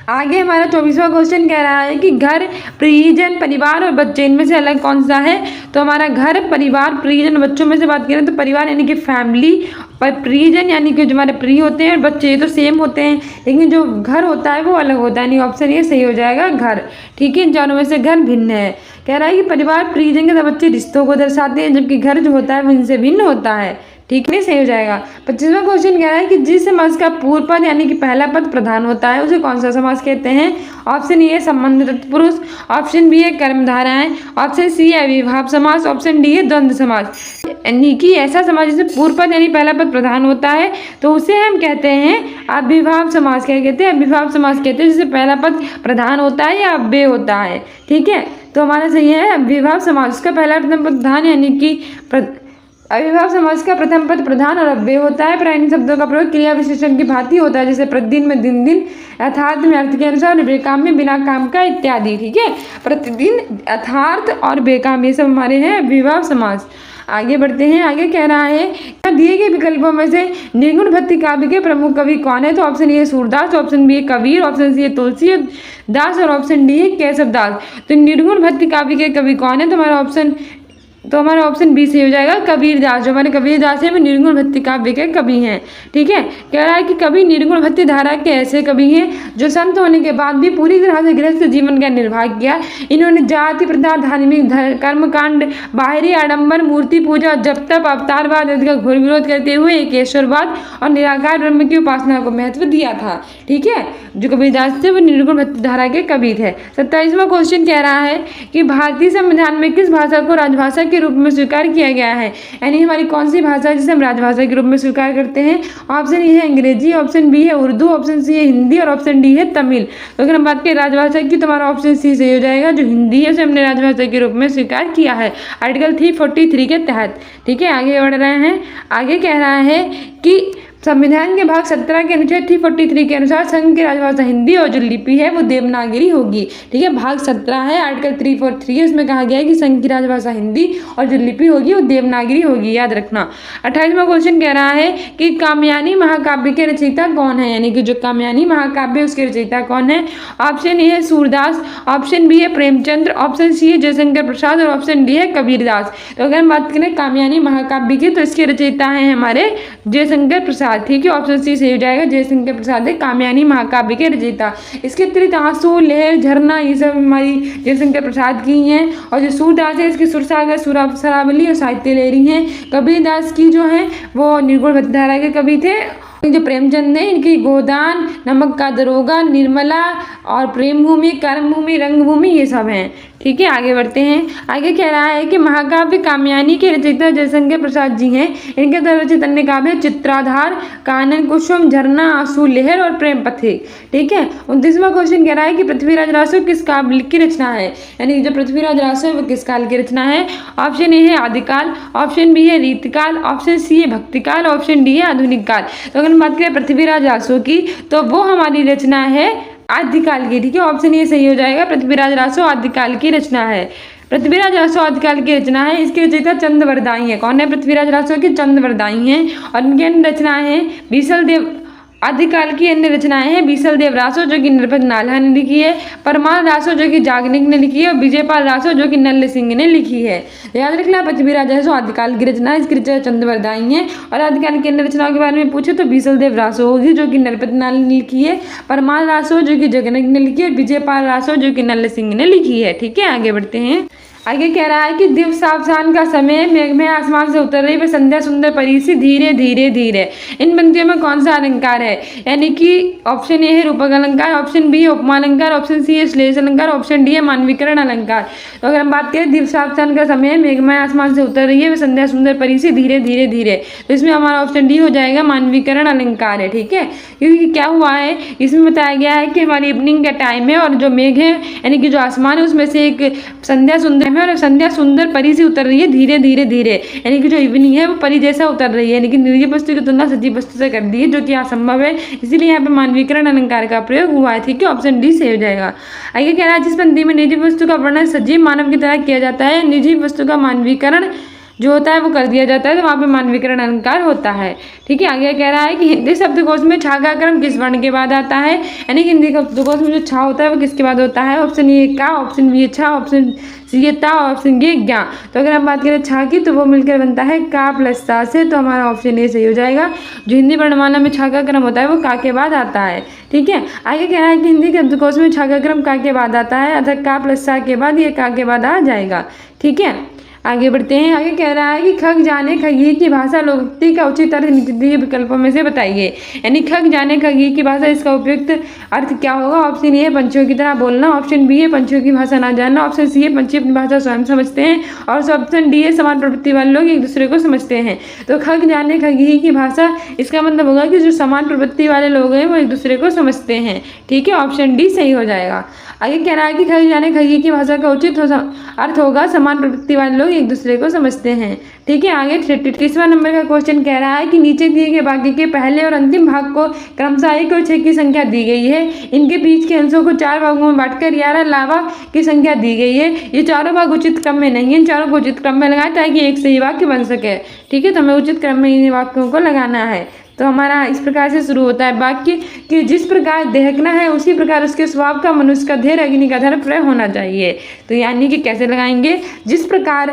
आगे हमारा 24वां क्वेश्चन कह रहा है कि घर, परिजन, परिवार और बच्चे इनमें से अलग कौन सा है? तो हमारा घर, परिवार, परिजन, बच्चों में से बात करें तो परिवार यानी कि फैमिली, पर परिजन यानी कि जो हमारे प्रिय होते हैं, और बच्चे तो सेम होते हैं, लेकिन जो घर होता है वो अलग होता है, यानी ऑप्शन ये सही हो जाएगा घर। ठीक है, इन चारों में से घर भिन्न है। कह रहा है कि परिवार, परिजन के बच्चे रिश्तों को दर्शाते हैं, जबकि घर जो होता है वो इनसे भिन्न होता है। ठीक है, सही हो जाएगा। 25वां क्वेश्चन कह रहा है कि जिस समास का पूर्व पद यानी कि पहला पद प्रधान होता है उसे कौन सा समास कहते हैं? ऑप्शन ए है संबंध तत्पुरुष, ऑप्शन बी है कर्मधाराएं, ऑप्शन सी है अविभाव समास, ऑप्शन डी है द्वंद्व समास। यानी कि ऐसा समास जिसमें पूर्व पद यानी पहला पद प्रधान होता है तो उसे हम कहते हैं अविभाव समास। क्या कहते हैं? अविभाव समास कहते हैं, जिससे पहला पद प्रधान होता है या अव्यय होता है। ठीक है, तो हमारा सही है अविभाव समास। उसका पहला प्रथम पद प्रधान यानी कि अविभाव समास का प्रथम पद प्रधान और अव्यय होता है। प्रायणी शब्दों का प्रयोग क्रिया विशेषण की भांति होता है, जैसे प्रतिदिन में दिन दिन, यथार्थ में अर्थ के अनुसार, बेकाम में बिना काम का इत्यादि। ठीक है, प्रतिदिन, यथार्थ और बेकाम ये सब हमारे हैं अविभाव समास। आगे बढ़ते हैं। आगे कह रहा है दिए गए विकल्पों में से निर्गुण भक्ति काव्य के प्रमुख कवि कौन है? तो ऑप्शन ए है सूरदास, ऑप्शन बी है कबीर, ऑप्शन सी है तुलसीदास और ऑप्शन डी है केशवदास। तो निर्गुण भक्ति काव्य के कवि कौन है? तो हमारा ऑप्शन बी से हो जाएगा कबीरदास। जो हमारे कबीरदास है वो निर्गुण भक्ति काव्य के कवि हैं। ठीक है, कह रहा है कि कवि निर्गुण भक्ति धारा के ऐसे कवि हैं जो संत होने के बाद भी पूरी तरह से गृहस्थ जीवन का निर्वाह किया। इन्होंने जाति प्रथा, धार्मिक कर्मकांड, बाहरी आडंबर, मूर्ति पूजा, जप तप, अवतारवाद आदि का घोर विरोध करते हुए एक ईश्वरवाद और निराकार ब्रह्म की उपासना को महत्व दिया था। ठीक है, जो कबीरदास थे वो निर्गुण भक्ति धारा के कवि थे। 27वां क्वेश्चन कह रहा है कि भारतीय संविधान में किस भाषा को राजभाषा के रूप में स्वीकार किया गया है? यानी हमारी कौन सी भाषा है जिसे हम राजभाषा के रूप में स्वीकार करते हैं? ऑप्शन ए है अंग्रेजी, ऑप्शन बी है उर्दू, ऑप्शन सी है हिंदी और ऑप्शन डी है तमिल। तो अगर हम बात करें राजभाषा की तो हमारा ऑप्शन सी सही हो जाएगा। जो हिंदी है उसे हमने राजभाषा के रूप में स्वीकार किया है आर्टिकल 343 के तहत। ठीक है, आगे बढ़ रहे हैं। आगे कह रहा है कि संविधान के भाग 17 के अनुच्छेद 343 के अनुसार संघ की राजभाषा हिंदी और जो लिपि है वो देवनागरी होगी। ठीक है, भाग 17 है, आर्टिकल 343 है, उसमें कहा गया है कि संघ की राजभाषा हिंदी और जो लिपि होगी वो देवनागरी होगी, याद रखना। 28वां क्वेश्चन कह रहा है कि कामयानी महाकाव्य के रचयिता कौन है, यानी कि जो कामयानी महाकाव्य उसके रचयिता कौन है। ऑप्शन ए है सूरदास, ऑप्शन बी है प्रेमचंद्र, ऑप्शन सी है जयशंकर प्रसाद और ऑप्शन डी है कबीरदास। तो अगर हम बात करें कामयानी महाकाव्य की तो इसके रचयिता हैं हमारे जयशंकर प्रसाद। ठीक है, ऑप्शन सी सही हो जाएगा, जयशंकर प्रसाद है कामयानी महाकाव्य के रचयिता। इसके अतिरिक्त आंसू, लहर, झरना ये सब हमारी जयशंकर प्रसाद की हैं। और जो सूरदास है इसकी सुरसागर, सरावली और साहित्य लहरी हैं। कबीरदास की जो है वो निर्गुण भक्तिधारा के कवि थे। जो प्रेमचंद ने इनकी गोदान, नमक का दरोगा, निर्मला और प्रेम भूमि, कर्म भूमि, रंग भूमि ये सब हैं। ठीक है, आगे बढ़ते हैं। आगे कह रहा है कि महाकाव्य कामयानी के रचयिता जयशंकर प्रसाद जी हैं। इनके द्वारा रचित अन्य काव्य चित्राधार, कानन कुसुम, झरना, आंसू लहर और प्रेम पथिक। ठीक है, 29वां क्वेश्चन कह रहा है कि पृथ्वीराज रासो किस काव्य की रचना है, यानी जो पृथ्वीराज रासो है वो किस काल की रचना है। ऑप्शन ए है आदिकाल, ऑप्शन बी है रीतकाल, ऑप्शन सी है भक्तिकाल, ऑप्शन डी है आधुनिक काल। तो अगर हम बात करें पृथ्वीराज रासो की तो वो हमारी रचना है आदिकाल की। ठीक है, ऑप्शन ये सही हो जाएगा, पृथ्वीराज रासो आदिकाल की रचना है। पृथ्वीराज रासो आदिकाल की रचना है। इसकी रचयिता चंद्रवरदाई है। कौन है पृथ्वीराज रासो की? चंद्रवरदाई हैं। और इनकी अन्य रचनाएं हैं बीसल देव, आदिकाल की अन्य रचनाएं हैं बीसल देव रासो जो कि नृपत नाल्हा ने लिखी है, परमार रासो जो कि जागनिक ने लिखी है और विजयपाल रासो जो कि नल्ल सिंह ने लिखी है। याद रखना, पृथ्वीराज रासो आदिकाल की रचना है, इसकी रचना चंद्रवरदाई है। और आदिकाल की अन्य रचनाओं के बारे में पूछे तो बीसल देव रासो होगी जो कि नृपत नाल ने लिखी है, परमार रासो जो कि जगनिक ने लिखी है और विजयपाल रासो जो कि नल्ल सिंह ने लिखी है। ठीक है, आगे बढ़ते हैं। आगे कह रहा है कि दिव्य सावधान का समय, मेघ में आसमान से उतर रही वह संध्या सुंदर परिसी, धीरे धीरे धीरे। इन पंक्तियों में कौन सा अलंकार है, यानी कि ऑप्शन ए है रूपक अलंकार, ऑप्शन बी है उपमा अलंकार, ऑप्शन सी है श्लेष अलंकार, ऑप्शन डी है मानवीकरण अलंकार। तो अगर हम बात करें दिव्य सावधान का समय, मेघ में आसमान से उतर रही है वह संध्या सुंदर परिसी, धीरे धीरे धीरे, तो इसमें हमारा ऑप्शन डी हो जाएगा, मानवीकरण अलंकार है। ठीक है, क्योंकि क्या हुआ है इसमें बताया गया है कि हमारी इवनिंग का टाइम है और जो मेघ है यानी कि जो आसमान है उसमें से एक संध्या सुंदर है और संध्या सुंदर परी से उतर रही है धीरे धीरे धीरे, यानी कि जो इवनिंग है वो परी जैसा उतर रही है, लेकिन निर्जीव वस्तु की तुलना सजीव वस्तु से कर दी है जो कि असंभव है, इसीलिए यहाँ पे मानवीकरण अलंकार का प्रयोग हुआ है। ठीक है, ऑप्शन डी सही हो जाएगा। आगे कह रहा है जिस पंक्ति में निर्जीव वस्तु का वर्णन सजीव मानव की तरह किया जाता है, निर्जीव वस्तु का मानवीकरण जो होता है वो कर दिया जाता है, तो वहाँ पे मानवीकरण अलंकार होता है। ठीक है, आगे कह रहा है कि हिंदी शब्दकोश में छा का क्रम किस वर्ण के बाद आता है, यानी कि हिंदी शब्दकोश में जो छा होता है वो किसके बाद होता है। ऑप्शन ए का, ऑप्शन बी छा, ऑप्शन सी ये ता, ऑप्शन डी ज्ञा। तो अगर हम बात करें छा की तो वो मिलकर बनता है का प्लस सा से, तो हमारा ऑप्शन ए सही हो जाएगा। जो हिंदी वर्णमाला में छा का क्रम होता है वो का के बाद आता है। ठीक है, आगे कह रहा है कि हिंदी शब्दकोश में छा का क्रम का के बाद आता है, अर्थात का प्लस सा के बाद ये का के बाद आ जाएगा। ठीक है, आगे बढ़ते हैं। आगे कह रहा है कि खग जाने खगी की भाषा लोकोक्ति का उचित अर्थ निम्नलिखित विकल्पों में से बताइए, यानी खग जाने खगी की भाषा इसका उपयुक्त अर्थ क्या होगा। ऑप्शन ए है पंछियों की तरह बोलना, ऑप्शन बी है पंछियों की भाषा ना जानना, ऑप्शन सी है पंछी अपनी भाषा स्वयं समझते हैं और ऑप्शन डी है समान प्रवृत्ति वाले लोग एक दूसरे को समझते हैं। तो खग जाने खगी की भाषा इसका मतलब होगा कि जो समान प्रवृत्ति वाले लोग हैं वो एक दूसरे को समझते हैं। ठीक है, ऑप्शन डी सही हो जाएगा। आगे कह रहा है कि खग जाने खगी की भाषा का उचित अर्थ होगा समान प्रवृत्ति वाले लोग एक दूसरे को समझते हैं। ठीक है, आगे 33वां नंबर का क्वेश्चन कह रहा है कि नीचे दिए गए वाक्य के पहले और अंतिम भाग को क्रमशः 1 और 6 की संख्या दी गई है, इनके बीच के अंशों को 4 भागों में बांटकर 11 लावा की संख्या दी गई है। ये चारों भाग उचित क्रम में नहीं है, इन चारों को उचित क्रम में लगाएं ताकि एक सही वाक्य बन सके। ठीक है, तो हमें उचित क्रम में इन वाक्यों को लगाना है। तो हमारा इस प्रकार से शुरू होता है वाक्य कि जिस प्रकार देहकना है उसी प्रकार उसके स्वभाव का मनुष्य का धैर्य अग्नि का धर्म प्रय होना चाहिए। तो यानी कि कैसे लगाएंगे, जिस प्रकार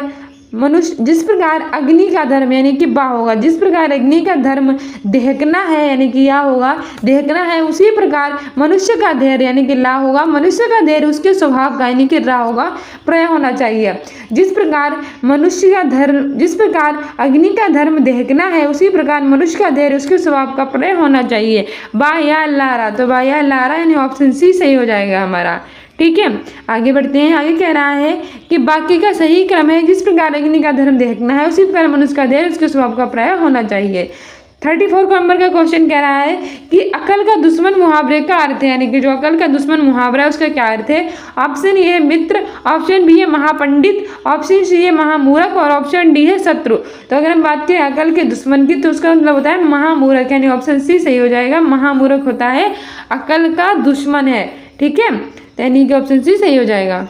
अग्नि का धर्म यानी कि बा होगा, जिस प्रकार अग्नि का धर्म देहकना है यानी कि या होगा, देहकना है उसी प्रकार मनुष्य का धैर्य यानी कि ला होगा, मनुष्य का धैर्य उसके स्वभाव का यानी कि रा होगा प्रय होना चाहिए। जिस प्रकार अग्नि का धर्म देहकना है उसी प्रकार मनुष्य का धैर्य उसके स्वभाव का प्रय होना चाहिए। बा या लारा, तो बा या लारा यानी ऑप्शन सी सही हो जाएगा हमारा। ठीक है, आगे बढ़ते हैं। आगे कह रहा है कि वाक्य का सही क्रम है जिस प्रकार अग्नि का धर्म देखना है उसी प्रकार मनुष्य का धैर्य उसके स्वभाव का प्रयोग होना चाहिए। 34 नंबर का क्वेश्चन कह रहा है कि अकल का दुश्मन मुहावरे का अर्थ है, यानी कि जो अकल का दुश्मन मुहावरा है उसका क्या अर्थ है। ऑप्शन ए है मित्र, ऑप्शन बी है महापंडित, ऑप्शन सी है महामूर्ख और ऑप्शन डी है शत्रु। तो अगर हम बात करें अकल के दुश्मन की तो उसका मतलब होता है महामूर्ख, यानी ऑप्शन सी सही हो जाएगा। महामूर्ख होता है अकल का दुश्मन है, ठीक है, यानी कि ऑप्शन सी सही हो जाएगा।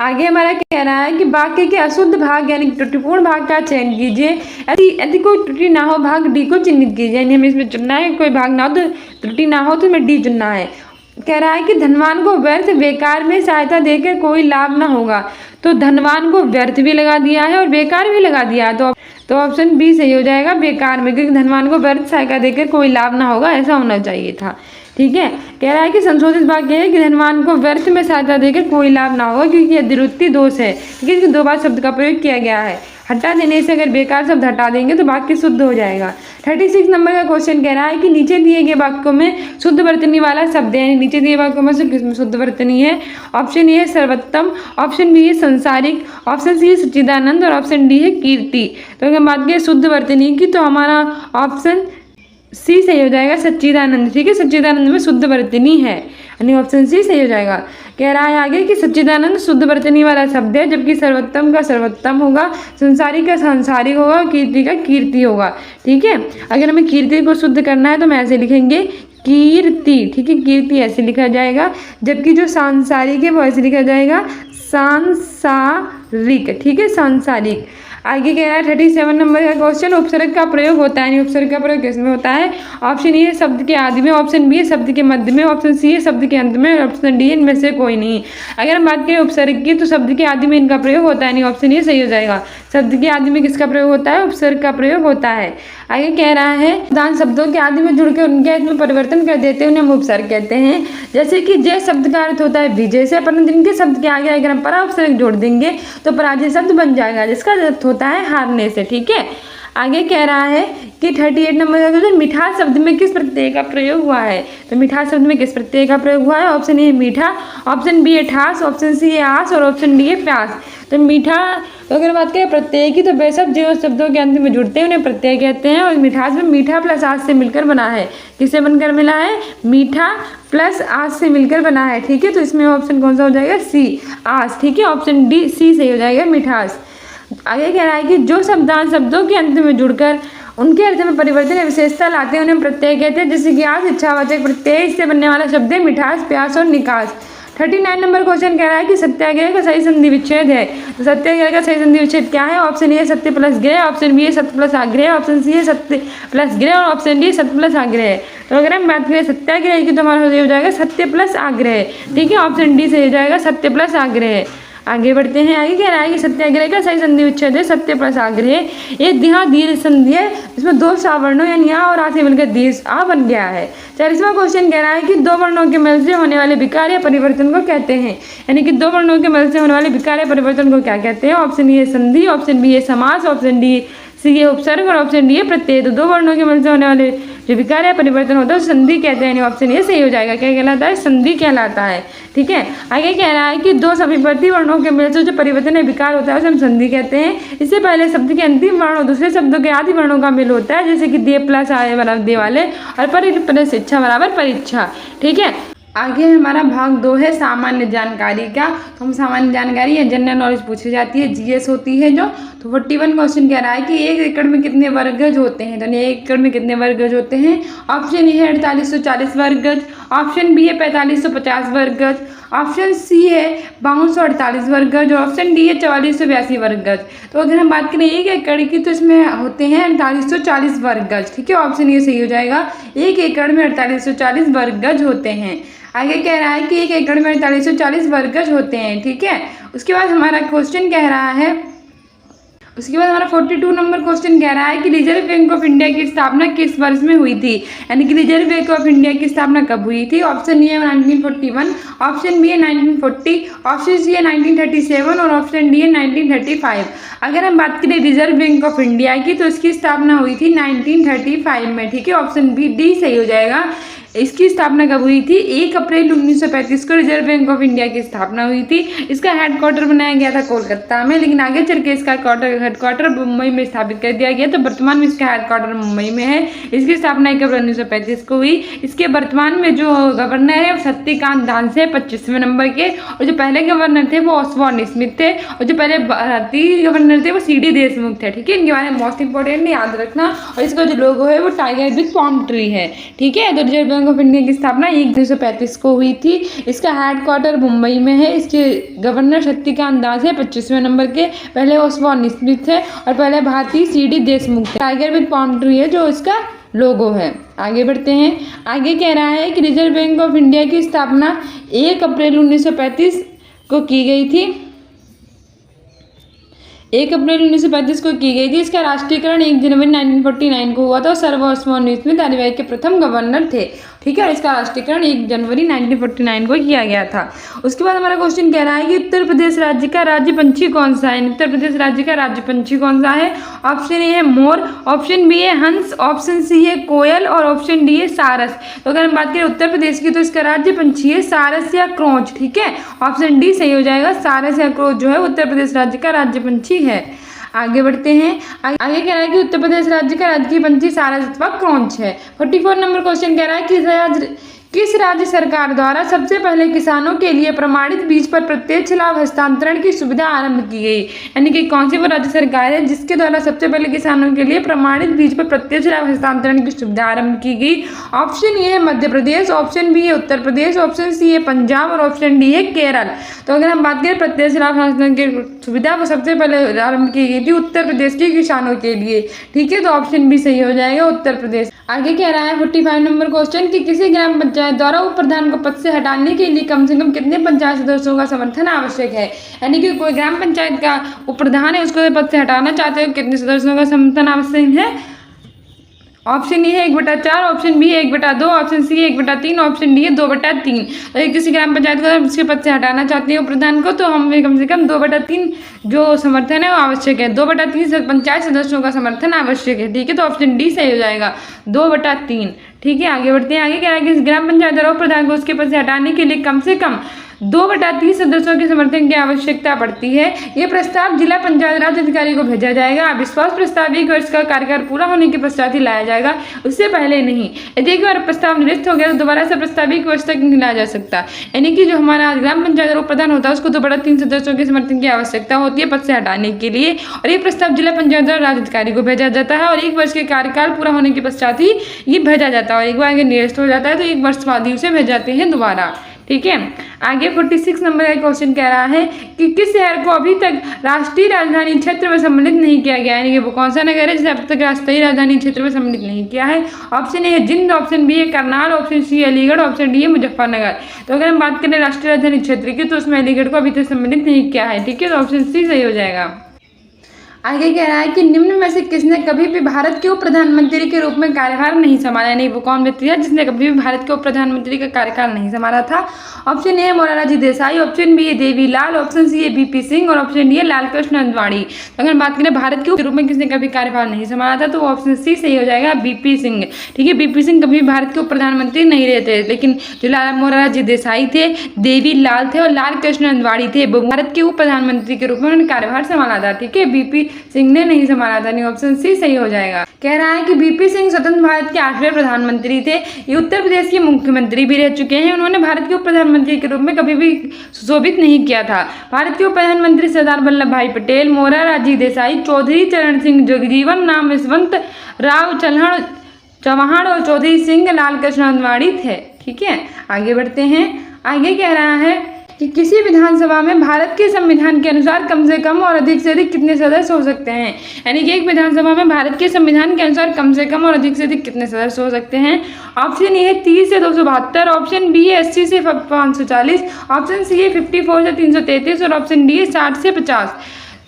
आगे हमारा कह रहा है कि वाक्य के अशुद्ध भाग यानी त्रुटिपूर्ण भाग का चयन कीजिए, यदि कोई त्रुटि ना हो भाग डी को चिन्हित कीजिए, यानी हमें इसमें चुनना है, कोई भाग ना हो तो त्रुटि ना हो तो हमें डी चुनना है। कह रहा है कि धनवान को व्यर्थ बेकार में सहायता देकर कोई लाभ ना होगा, तो धनवान को व्यर्थ भी लगा दिया है और बेकार भी लगा दिया है, तो ऑप्शन बी सही हो जाएगा बेकार में, क्योंकि धनवान को व्यर्थ सहायता देकर कोई लाभ ना होगा ऐसा होना चाहिए था, ठीक है। कह रहा है कि संशोधित वाक्य है कि धनवान को व्यर्थ में सहायता देकर कोई लाभ ना होगा, क्योंकि यह द्विरुक्ति दोष है, क्योंकि इसके 2 बार शब्द का प्रयोग किया गया है। हटा देने से अगर बेकार शब्द हटा देंगे तो वाक्य शुद्ध हो जाएगा। 36 नंबर का क्वेश्चन कह रहा है कि नीचे दिए गए वाक्यों में शुद्ध वर्तनी वाला शब्द है, नीचे दिए वाक्यों में से किसमें शुद्ध वर्तनी है। ऑप्शन ए है सर्वोत्तम, ऑप्शन बी है संसारिक, ऑप्शन सी है सच्चिदानंद और ऑप्शन डी है कीर्ति। तो अगर बात करें शुद्ध वर्तनी की तो हमारा ऑप्शन सी सही हो जाएगा सच्चिदानंद, ठीक है, सच्चिदानंद में शुद्ध वर्तनी है, यानी ऑप्शन सी सही हो जाएगा। कह रहा है आगे कि सच्चिदानंद शुद्ध वर्तनी वाला शब्द है, जबकि सर्वोत्तम का सर्वोत्तम होगा, संसारिक का सांसारिक होगा और कीर्ति का कीर्ति होगा, ठीक है। अगर हमें कीर्ति को शुद्ध करना है तो हम ऐसे लिखेंगे कीर्ति, ठीक है, कीर्ति ऐसे लिखा जाएगा, जबकि जो सांसारिक है वो ऐसे लिखा जाएगा सांसारिक, ठीक है, सांसारिक। आगे कह रहा है 37 नंबर का क्वेश्चन उपसर्ग का प्रयोग होता है, उपसर्ग का प्रयोग किसमें होता है। ऑप्शन ए है शब्द के आदि में, ऑप्शन बी है शब्द के मध्य में, ऑप्शन सी है शब्द के अंत में और ऑप्शन डी इनमें से कोई नहीं। अगर हम बात करें उपसर्ग की तो शब्द के आदि में इनका प्रयोग होता है, यानी ऑप्शन ए सही हो जाएगा। शब्द के आदि में किसका प्रयोग होता है, उपसर्ग का प्रयोग होता है। आगे कह रहा है दान शब्दों के आदि में जुड़कर उनके अर्थ में परिवर्तन कर देते हैं उन्हें हम उपसर्ग कहते हैं। जैसे कि जय शब्द का अर्थ होता है विजय से, परंतु जिनके शब्द के आगे अगर हम परा उपसर्ग जोड़ देंगे तो पराजय शब्द बन जाएगा, जिसका अर्थ होता है हारने से, ठीक है। आगे कह रहा है कि 38 नंबर का क्वेश्चन मिठास शब्द में किस प्रत्यय का प्रयोग हुआ है। तो मिठास शब्द में किस प्रत्यय का प्रयोग हुआ है। ऑप्शन ए मीठा, ऑप्शन बी है ठास, ऑप्शन सी है आस और ऑप्शन डी है प्यास। तो मीठा तो अगर बात करें प्रत्यय की तो वे सब जो शब्दों के अंत में जुड़ते हैं उन्हें प्रत्यय कहते हैं, और मिठास में मीठा प्लस आस से मिलकर बना है। किससे बनकर मिला है, मीठा प्लस आस से मिलकर बना है, ठीक है। तो इसमें ऑप्शन कौन सा हो जाएगा, सी आस, ठीक है, ऑप्शन डी सी सही हो जाएगा मिठास। आगे कह रहा है कि जो शब्दांश शब्दों के अंत में जुड़कर उनके अर्थ में परिवर्तन या विशेषता लाते हैं उन्हें प्रत्यय कहते हैं, जैसे कि आस इच्छावाचक प्रत्यय, इससे बनने वाला शब्द है मिठास, प्यास और निकास। 39 नंबर क्वेश्चन कह रहा है कि सत्याग्रह का सही संधि विच्छेद है। तो सत्याग्रह का सही संधि विच्छेद क्या है। ऑप्शन ए सत्य प्लस ग्रह, ऑप्शन बी है सत्य प्लस आग्रह, ऑप्शन सी है सत्य प्लस ग्रह और ऑप्शन डी सत्य प्लस आग्रह। तो अगर हम बात करें सत्याग्रह की तो हमारा सही हो जाएगा सत्य प्लस आग्रह, ठीक है, ऑप्शन डी सही हो जाएगा सत्य प्लस आग्रह। आगे बढ़ते हैं। आगे कह रहा है कि सत्याग्रह का सही संधि विच्छेद है सत्य प्लस आग्रह। ये दिहा दीर्घ संधि है, इसमें 2 सावर्णों यानी आ और आ से मिलकर दीर्घ आ बन गया है। 40वां क्वेश्चन कह रहा है कि 2 वर्णों के मेल से होने वाले विकार या परिवर्तन को कहते हैं, यानी कि 2 वर्णों के मेल से होने वाले विकार या परिवर्तन को क्या कहते हैं। ऑप्शन ए संधि, ऑप्शन बी है समास, ऑप्शन डी सी है उपसर्ग और ऑप्शन डी है प्रत्यय। तो 2 वर्णों के मेल से होने वाले जो विकार या परिवर्तन होता है उसे संधि कहते हैं, ऑप्शन ए सही हो जाएगा। क्या कहलाता है, संधि कहलाता है, ठीक है। आगे कह रहा है कि 2 समीपवर्ती वर्णों के मेल से जो परिवर्तन या विकार होता है उसे हम संधि कहते हैं। इससे पहले शब्द के अंतिम वर्ण और दूसरे शब्दों के आदि वर्णों का मेल होता है, जैसे कि दे प्लस आय बराबर दे वाले और पर प्लस इच्छा बराबर परीक्षा, ठीक है। आगे हमारा भाग 2 है सामान्य जानकारी का। तो हम सामान्य जानकारी या जनरल नॉलेज पूछी जाती है, जीएस होती है जो। तो 41 क्वेश्चन कह रहा है कि 1 एकड़ में कितने वर्ग गज होते हैं। तो 1 एकड़ में कितने वर्ग गज होते हैं। ऑप्शन ए है 4840 वर्ग गज, ऑप्शन बी है 4550 वर्ग गज, ऑप्शन सी है 5248 वर्ग गज और ऑप्शन डी है 4482 वर्ग गज। तो अगर हम बात करें 1 एकड़ की तो इसमें होते हैं 4840 वर्ग गज, ठीक है, ऑप्शन ये सही हो जाएगा। 1 एकड़ में 4840 वर्ग गज होते हैं। आगे कह रहा है कि 1 एकड़ में 4840 वर्ग गज होते हैं, ठीक है। उसके बाद हमारा क्वेश्चन कह रहा है, उसके बाद हमारा 42 नंबर क्वेश्चन कह रहा है कि रिजर्व बैंक ऑफ इंडिया की स्थापना किस वर्ष में हुई थी, यानी कि रिजर्व बैंक ऑफ इंडिया की स्थापना कब हुई थी। ऑप्शन ए है 1941, ऑप्शन बी है 1940, ऑप्शन सी है 1937 और ऑप्शन डी है 1935। अगर हम बात करें रिजर्व बैंक ऑफ इंडिया की तो इसकी स्थापना हुई थी 1935 में, ठीक है, ऑप्शन बी डी सही हो जाएगा। इसकी स्थापना कब हुई थी? 1 अप्रैल 1935 को रिजर्व बैंक ऑफ इंडिया की स्थापना हुई थी। इसका हेडक्वार्टर बनाया गया था कोलकाता में, लेकिन आगे चल के इसका हेडक्वार्टर मुंबई में स्थापित कर दिया गया। तो वर्तमान में इसका हेडक्वार्टर मुंबई में है। इसकी स्थापना 1 अप्रैल 1935 को हुई। इसके वर्तमान में जो गवर्नर है वो शक्तिकांत दास है 25वें नंबर के, और जो पहले गवर्नर थे वो ऑसबॉर्न स्मिथ थे, और जो पहले भारतीय गवर्नर थे वो CD देशमुख थे। ठीक है, इनके बारे में मोस्ट इंपॉर्टेंट याद रखना। और इसका जो लोगो है वो टाइगर विद पाम ट्री है। ठीक है, तो रिजर्व बैंक ऑफ इंडिया की स्थापना 1935 को हुई थी। इसका हेडक्वार्टर मुंबई में है। इसके गवर्नर शक्तिकांत दास है 25वें नंबर के, पहले ऑसबॉर्न स्मिथ थे और पहले भारतीय CD देशमुख थे। टाइगर विद पाम ट्री है जो इसका लोगो है। आगे बढ़ते हैं। आगे कह रहा है कि रिजर्व बैंक ऑफ इंडिया की स्थापना 1 अप्रैल 1935 को की गई थी। 1 अप्रैल 1935 को की गई थी। इसका राष्ट्रीयकरण 1 जनवरी 1949 को हुआ था। सर ऑसबॉर्न स्मिथ कार्यवाही के प्रथम गवर्नर थे। ठीक है, और इसका राष्ट्रीयकरण 1 जनवरी 1949 को किया गया था। उसके बाद हमारा क्वेश्चन कह रहा है कि उत्तर प्रदेश राज्य का राज्य पंछी कौन सा है? उत्तर प्रदेश राज्य का राज्य पंछी कौन सा है? ऑप्शन ए है मोर, ऑप्शन बी है हंस, ऑप्शन सी है कोयल और ऑप्शन डी है सारस। तो अगर हम बात करें उत्तर प्रदेश की तो इसका राज्य पंछी है सारस या क्रोंच। ठीक है, ऑप्शन डी सही हो जाएगा। सारस या क्रोंच जो है उत्तर प्रदेश राज्य का राज्य पंछी है। आगे बढ़ते हैं। आगे कह रहा है कि उत्तर प्रदेश राज्य का राजकीय पंछी सारस अथवा क्रोंच है। 44 नंबर क्वेश्चन कह रहा है कि किस राज्य सरकार द्वारा सबसे पहले किसानों के लिए प्रमाणित बीज पर प्रत्यक्ष लाभ हस्तांतरण की सुविधा आरंभ की गई? यानी कि कौन सी वो राज्य सरकार है जिसके द्वारा सबसे पहले किसानों के लिए प्रमाणित बीज पर प्रत्यक्ष लाभ हस्तांतरण की सुविधा आरंभ की गई? ऑप्शन ए है मध्य प्रदेश, ऑप्शन बी है उत्तर प्रदेश, ऑप्शन सी है पंजाब और ऑप्शन डी है केरल। तो अगर हम बात करें प्रत्यक्ष लाभ हस्तांतरण की सुविधा वो सबसे पहले आरंभ की गई थी उत्तर प्रदेश के किसानों के लिए। ठीक है, तो ऑप्शन बी सही हो जाएगा, उत्तर प्रदेश। आगे कह रहा है 45 नंबर क्वेश्चन कि किसी ग्राम पंचायत द्वारा उप प्रधान को पद से हटाने के लिए कम से कम कितने पंचायत सदस्यों का समर्थन आवश्यक है? यानी कि कोई ग्राम पंचायत का उप प्रधान है उसको पद से हटाना चाहते हो, कितने सदस्यों का समर्थन आवश्यक है? ऑप्शन ए है 1/4, ऑप्शन बी है 1/2, ऑप्शन सी है 1/3, ऑप्शन डी है 2/3। तो किसी ग्राम पंचायत को उसके पद से हटाना चाहते हैं प्रधान को तो हमें कम से कम 2/3 जो समर्थन है वो आवश्यक है। 2/3 पंचायत सदस्यों का समर्थन आवश्यक है। ठीक है, तो ऑप्शन डी सही हो जाएगा, 2/3। ठीक है, आगे बढ़ते हैं। आगे कह रहा है कि ग्राम पंचायत द्वारा प्रधान को उसके पद से हटाने के लिए कम से कम 2/3 सदस्यों के समर्थन की आवश्यकता पड़ती है। यह प्रस्ताव जिला पंचायत राज अधिकारी को भेजा जाएगा। अविश्वास प्रस्ताव 1 वर्ष का कार्यकाल पूरा होने के पश्चात ही लाया जाएगा, उससे पहले नहीं। यदि एक बार प्रस्ताव निरस्त हो गया तो दोबारा से प्रस्ताव 1 वर्ष तक नहीं लाया जा सकता। यानी कि जो हमारा ग्राम पंचायत उप प्रधान होता है उसको 2/3 सदस्यों के समर्थन की आवश्यकता होती है पद से हटाने के लिए, और ये प्रस्ताव जिला पंचायत राज अधिकारी को भेजा जाता है और 1 वर्ष के कार्यकाल पूरा होने के पश्चात ही ये भेजा जाता है। और एक बार अगर निरस्त हो जाता है तो 1 वर्ष बाद ही उसे भेजाते हैं दोबारा। ठीक है, आगे 46 नंबर का क्वेश्चन कह रहा है कि किस शहर को अभी तक राष्ट्रीय राजधानी क्षेत्र में सम्मिलित नहीं किया गया? यानी कि वो कौन सा नगर है जिसे अब तक राष्ट्रीय राजधानी क्षेत्र में सम्मिलित नहीं किया है? ऑप्शन ए है जिंद, ऑप्शन बी है करनाल, ऑप्शन सी है अलीगढ़, ऑप्शन डी है मुजफ्फरनगर। तो अगर हम बात करें राष्ट्रीय राजधानी क्षेत्र की तो उसमें अलीगढ़ को अभी तक सम्मिलित नहीं किया है। ठीक है, तो ऑप्शन सी सही हो जाएगा। आगे कह रहा है कि निम्न में से किसने कभी भी भारत के उप प्रधानमंत्री के रूप में कार्यभार नहीं संभाला? यानी वो कौन व्यक्ति है जिसने कभी भी भारत के उप प्रधानमंत्री का कार्यकाल नहीं संभाला था? ऑप्शन ए है मोरारजी देसाई, ऑप्शन बी है देवीलाल, ऑप्शन सी है बीपी सिंह और ऑप्शन डी है लालकृष्ण अडवाणी। तो अगर बात करें भारत के रूप में किसने कभी कार्यभार नहीं संभाला था तो ऑप्शन सी सही हो जाएगा, बीपी सिंह। ठीक है, बीपी सिंह कभी भारत के उप प्रधानमंत्री नहीं रहे थे, लेकिन जो मोरारजी देसाई थे, देवीलाल थे और लालकृष्ण अडवाणी थे वो भारत के उप प्रधानमंत्री के रूप में उन्होंने कार्यभार संभाला था। ठीक है, बीपी सिंह ने नहीं संभाला था, नहीं, ऑप्शन सी सही हो जाएगा। कह रहा है कि बीपी सिंह स्वतंत्र भारत के 8वें प्रधानमंत्री थे। ये उत्तर प्रदेश के मुख्यमंत्री भी रह चुके हैं। उन्होंने भारत के उप प्रधानमंत्री के रूप में कभी भी सुशोभित नहीं किया था। भारत के उप प्रधानमंत्री सरदार वल्लभ भाई पटेल, मोरारजी देसाई, चौधरी चरण सिंह, जगजीवन राम यशवंत राव चौहान और चौधरी सिंह लालकृष्ण अडवाणी थे। ठीक है, आगे बढ़ते हैं। आगे कह रहा है कि किसी विधानसभा में भारत के संविधान के अनुसार कम से कम और अधिक से अधिक कितने सदस्य हो सकते हैं? यानी कि एक विधानसभा में भारत के संविधान के अनुसार कम से कम और अधिक से अधिक कितने सदस्य हो सकते हैं? ऑप्शन ए है 30 से 272, ऑप्शन बी है 80 से 540, ऑप्शन सी है 54 से 333 और ऑप्शन डी है 60 से 50।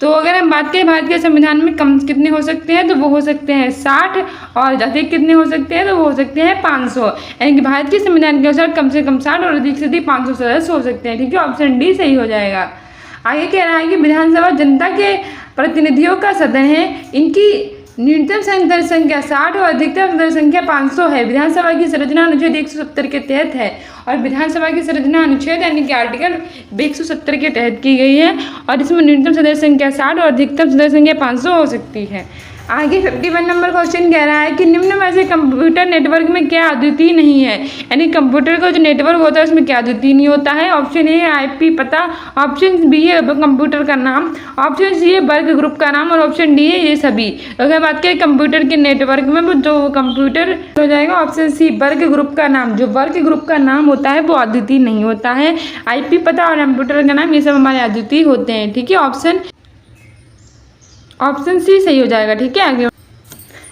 तो अगर हम बात करें भारत के संविधान में कम कितने हो सकते हैं तो वो हो सकते हैं 60, और अधिक कितने हो सकते हैं तो वो हो सकते हैं 500। यानी कि भारत के संविधान के अनुसार कम से कम 60 और अधिक से अधिक 500 सदस्य हो सकते हैं। ठीक है, ऑप्शन डी सही हो जाएगा। आगे कह रहा है कि विधानसभा जनता के प्रतिनिधियों का सदन है, इनकी न्यूनतम सदस्य संख्या 60 और अधिकतम सदस्य संख्या 500 है। विधानसभा की संरचना अनुच्छेद 170 के तहत है और विधानसभा की संरचना अनुच्छेद यानी कि आर्टिकल 170 के तहत की गई है और इसमें न्यूनतम सदस्य संख्या 60 और अधिकतम सदस्य संख्या 500 हो सकती है। आगे 51 नंबर क्वेश्चन कह रहा है कि निम्न में से कंप्यूटर नेटवर्क में क्या अद्वितीय नहीं है, यानी कंप्यूटर का जो नेटवर्क होता है उसमें क्या अद्वितीय नहीं होता है। ऑप्शन ए है आईपी पता, ऑप्शन बी है कंप्यूटर का नाम, ऑप्शन सी है वर्क ग्रुप का नाम और ऑप्शन डी है ये सभी। तो अगर बात करें कंप्यूटर के नेटवर्क में जो कंप्यूटर हो जाएगा ऑप्शन सी वर्क ग्रुप का नाम। जो वर्क ग्रुप का नाम होता है वो अद्वितीय नहीं होता है। आईपी पता और कंप्यूटर का नाम ये सब हमारे अद्वितीय होते हैं। ठीक है, ऑप्शन सी सही हो जाएगा। ठीक है,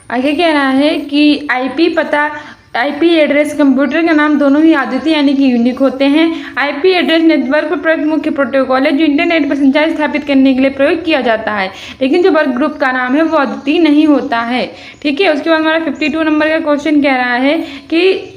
आगे कह रहा है कि आईपी पता, आईपी एड्रेस, कंप्यूटर का नाम दोनों ही अद्वितीय यानी कि यूनिक होते हैं। आईपी एड्रेस नेटवर्क पर प्रयुक्त मुख्य प्रोटोकॉल है जो इंटरनेट पर संचार स्थापित करने के लिए प्रयोग किया जाता है, लेकिन जो वर्क ग्रुप का नाम है वो अद्वितीय नहीं होता है। ठीक है, उसके बाद हमारा 52 नंबर का क्वेश्चन कह रहा है कि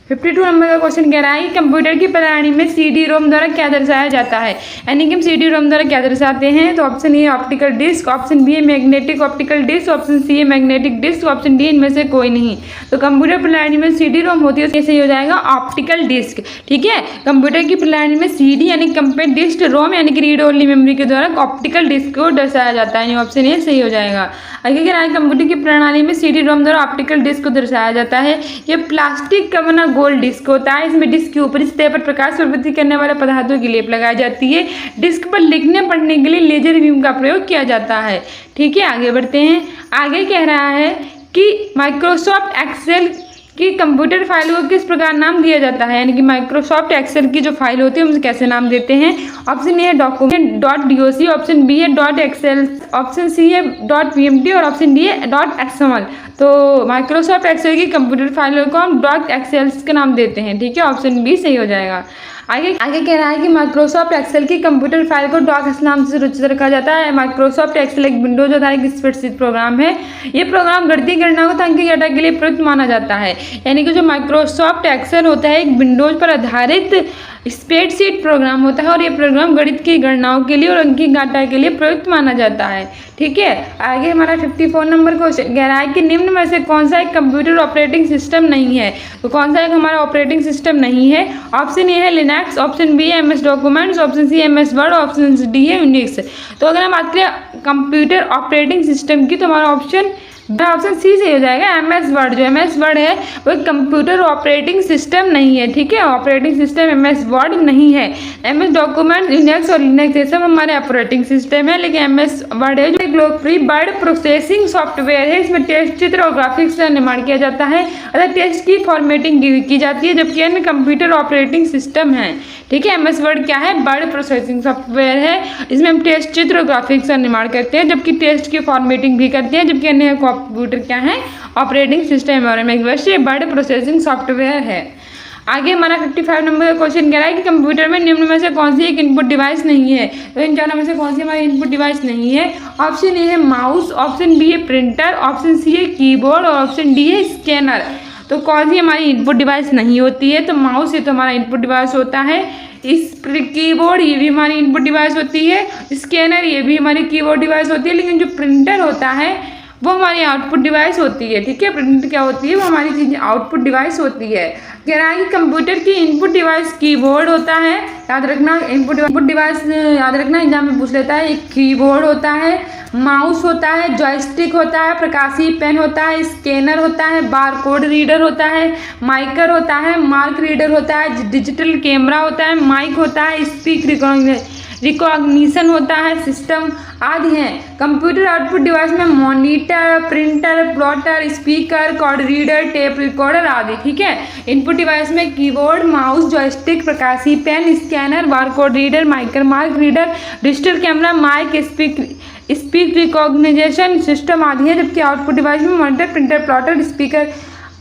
52 नंबर का क्वेश्चन कह रहा है कि कंप्यूटर की प्रणाली में सीडी रोम द्वारा क्या दर्शाया जाता है, यानी कि हम सीडी रोम द्वारा क्या दर्शाते हैं। तो option A optical disk, option B है magnetic optical disk, option C है मैग्नेटिक डिस्क, ऑप्शन डी इनमें से कोई नहीं। तो कंप्यूटर प्रणाली में सीडी रोम होती है तो सही हो जाएगा ऑप्टिकल डिस्क। ठीक है, कंप्यूटर की प्रणाली में सीडी यानी कंपेक्ट डिस्क, रोम यानी कि रीड ओनली मेमोरी के द्वारा ऑप्टिकल डिस्क को दर्शाया जाता है, ऑप्शन ए सही हो जाएगा। आगे कह रहा है कंप्यूटर की प्रणाली में सीडी रोम द्वारा ऑप्टिकल डिस्क को दर्शाया जाता है। ये प्लास्टिक का बना गोल डिस्क होता है। इसमें डिस्क के ऊपरी सतह पर प्रकाश प्रवृत्ति करने वाले पदार्थों की लेप लगाई जाती है। डिस्क पर लिखने पढ़ने के लिए लेजर बीम का प्रयोग किया जाता है। ठीक है, आगे बढ़ते हैं। आगे कह रहा है कि माइक्रोसॉफ्ट एक्सेल कि कंप्यूटर फाइल को किस प्रकार नाम दिया जाता है, यानी कि माइक्रोसॉफ्ट एक्सेल की जो फाइल होती है उसे कैसे नाम देते हैं। ऑप्शन ए है document dot DOC, option B है डॉट एक्सेल, ऑप्शन सी है डॉट पीएमटी और ऑप्शन डी है डॉट एक्सएमएल। तो माइक्रोसॉफ्ट एक्सेल की कंप्यूटर फाइलों को हम डॉट एक्सेल्स का नाम देते हैं। ठीक है, ऑप्शन बी सही हो जाएगा। आगे कह रहा है कि माइक्रोसॉफ्ट एक्सेल की कंप्यूटर फाइल को डॉक्स नाम से सुरक्षित रखा जाता है। माइक्रोसॉफ्ट एक्सेल एक विंडोज आधारित स्प्रेडशीट प्रोग्राम है। ये प्रोग्राम गणितीय गणनाओं को सांख्यिकी डाटा के लिए प्रयुक्त माना जाता है, यानी कि जो माइक्रोसॉफ्ट एक्सेल होता है एक विंडोज पर आधारित स्प्रेडशीट प्रोग्राम होता है और ये प्रोग्राम गणित की गणनाओं के लिए और अंकीय डाटा के लिए प्रयुक्त माना जाता है। ठीक है, आगे हमारा 54 नंबर क्वेश्चन कह रहा है कि निम्न में से कौन सा एक कंप्यूटर ऑपरेटिंग सिस्टम नहीं है। तो कौन सा एक हमारा ऑपरेटिंग सिस्टम नहीं है। ऑप्शन ए है लिनक्स, ऑप्शन बी है MS documents, option C MS Word, option D है यूनिक्स। तो अगर हम बात करें कंप्यूटर ऑपरेटिंग सिस्टम की तो हमारा ऑप्शन सी सही हो जाएगा। एमएस वर्ड, जो एमएस वर्ड है वो कंप्यूटर ऑपरेटिंग सिस्टम नहीं है। ठीक है, ऑपरेटिंग सिस्टम एमएस वर्ड नहीं है। एमएस डॉक्यूमेंट, यूनिक्स और लिनक्स ये सब हमारे ऑपरेटिंग सिस्टम है, लेकिन एमएस वर्ड है जो एक लोकप्रिय वर्ड प्रोसेसिंग सॉफ्टवेयर है। इसमें टेक्स्ट, चित्र और ग्राफिक्स का निर्माण किया जाता है अर्थात टेक्स्ट की फॉर्मेटिंग की जाती है, जबकि अन्य कंप्यूटर ऑपरेटिंग सिस्टम है। ठीक है, एमएस वर्ड क्या है, वर्ड प्रोसेसिंग सॉफ्टवेयर है। इसमें हम टेक्स्ट, चित्र और ग्राफिक्स का निर्माण करते हैं, जबकि टेक्स्ट की फॉर्मेटिंग भी करते हैं, जबकि अन्य कंप्यूटर क्या है ऑपरेटिंग सिस्टम और वैसे वर्ड प्रोसेसिंग सॉफ्टवेयर है। आगे हमारा 55 नंबर का क्वेश्चन कह रहा है कि कंप्यूटर में निम्न में से कौन सी एक इनपुट डिवाइस नहीं है। तो इन चारों में से कौन सी हमारी इनपुट डिवाइस नहीं है। ऑप्शन ए है माउस, ऑप्शन बी है प्रिंटर, ऑप्शन सी है कीबोर्ड और ऑप्शन डी है स्कैनर। तो कौन सी हमारी इनपुट डिवाइस नहीं होती है। तो माउस ये तो हमारा इनपुट डिवाइस होता है, इस कीबोर्ड ये भी हमारी इनपुट डिवाइस होती है, स्कैनर ये भी हमारी कीबोर्ड डिवाइस होती है, लेकिन जो प्रिंटर होता है वो हमारी आउटपुट डिवाइस होती है। ठीक है, प्रिंटर क्या होती है, वो हमारी चीज़ें आउटपुट डिवाइस होती है। कह रहा है कि कंप्यूटर की इनपुट डिवाइस कीबोर्ड होता है, याद रखना इनपुट डिवाइस याद रखना, एग्जाम में पूछ लेता है। एक कीबोर्ड होता है, माउस होता है, जॉयस्टिक होता है, प्रकाशीय पेन होता है, स्कैनर होता है, बारकोड रीडर होता है, माइकर होता है, मार्क रीडर होता है, डिजिटल कैमरा होता है, माइक होता है, स्पीक रिकॉग्निशन होता है, सिस्टम आदि हैं। कंप्यूटर आउटपुट डिवाइस में monitor, printer, plotter, speaker, card reader, tape recorder आदि। ठीक है, इनपुट डिवाइस में कीबोर्ड, माउस, जॉयस्टिक, प्रकाशीय pen, scanner, barcode reader, MICR, mark reader, digital camera, mic, speak recognition system आदि है, जबकि आउटपुट डिवाइस में monitor, printer, plotter, speaker,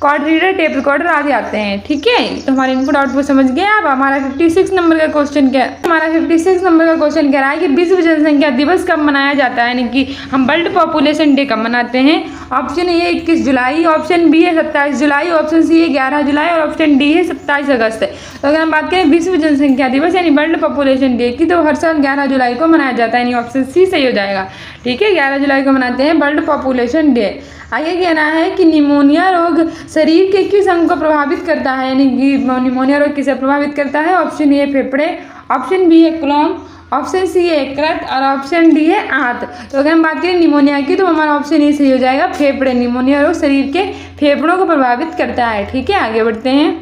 card reader, tape recorder आदि आते हैं। ठीक है, तो हमारे इनपुट आउटपुट समझ गए। अब हमारा 56 नंबर का क्वेश्चन कह रहा है कि विश्व जनसंख्या दिवस कब मनाया जाता है, यानी कि हम वर्ल्ड पॉपुलेशन डे कब मनाते हैं। ऑप्शन ए है 21 जुलाई, ऑप्शन बी है 27 जुलाई, ऑप्शन सी है 11 जुलाई और ऑप्शन डी है 27 अगस्त। तो अगर हम बात करें विश्व जनसंख्या दिवस यानी वर्ल्ड पॉपुलेशन डे की, तो हर साल 11 जुलाई को मनाया जाता है, यानी ऑप्शन सी सही हो जाएगा। ठीक है, 11 जुलाई को मनाते हैं वर्ल्ड पॉपुलेशन डे। आगे कहना है कि निमोनिया रोग शरीर के किस अंग को प्रभावित करता है, यानी कि निमोनिया रोग किसे प्रभावित करता है। ऑप्शन ए फेफड़े, ऑप्शन बी है कोलन, ऑप्शन सी है यकृत और ऑप्शन डी है आंत। तो अगर हम बात करें निमोनिया की, तो हमारा ऑप्शन ए सही हो जाएगा, फेफड़े। निमोनिया रोग शरीर के फेफड़ों को प्रभावित करता है। ठीक है, आगे बढ़ते हैं।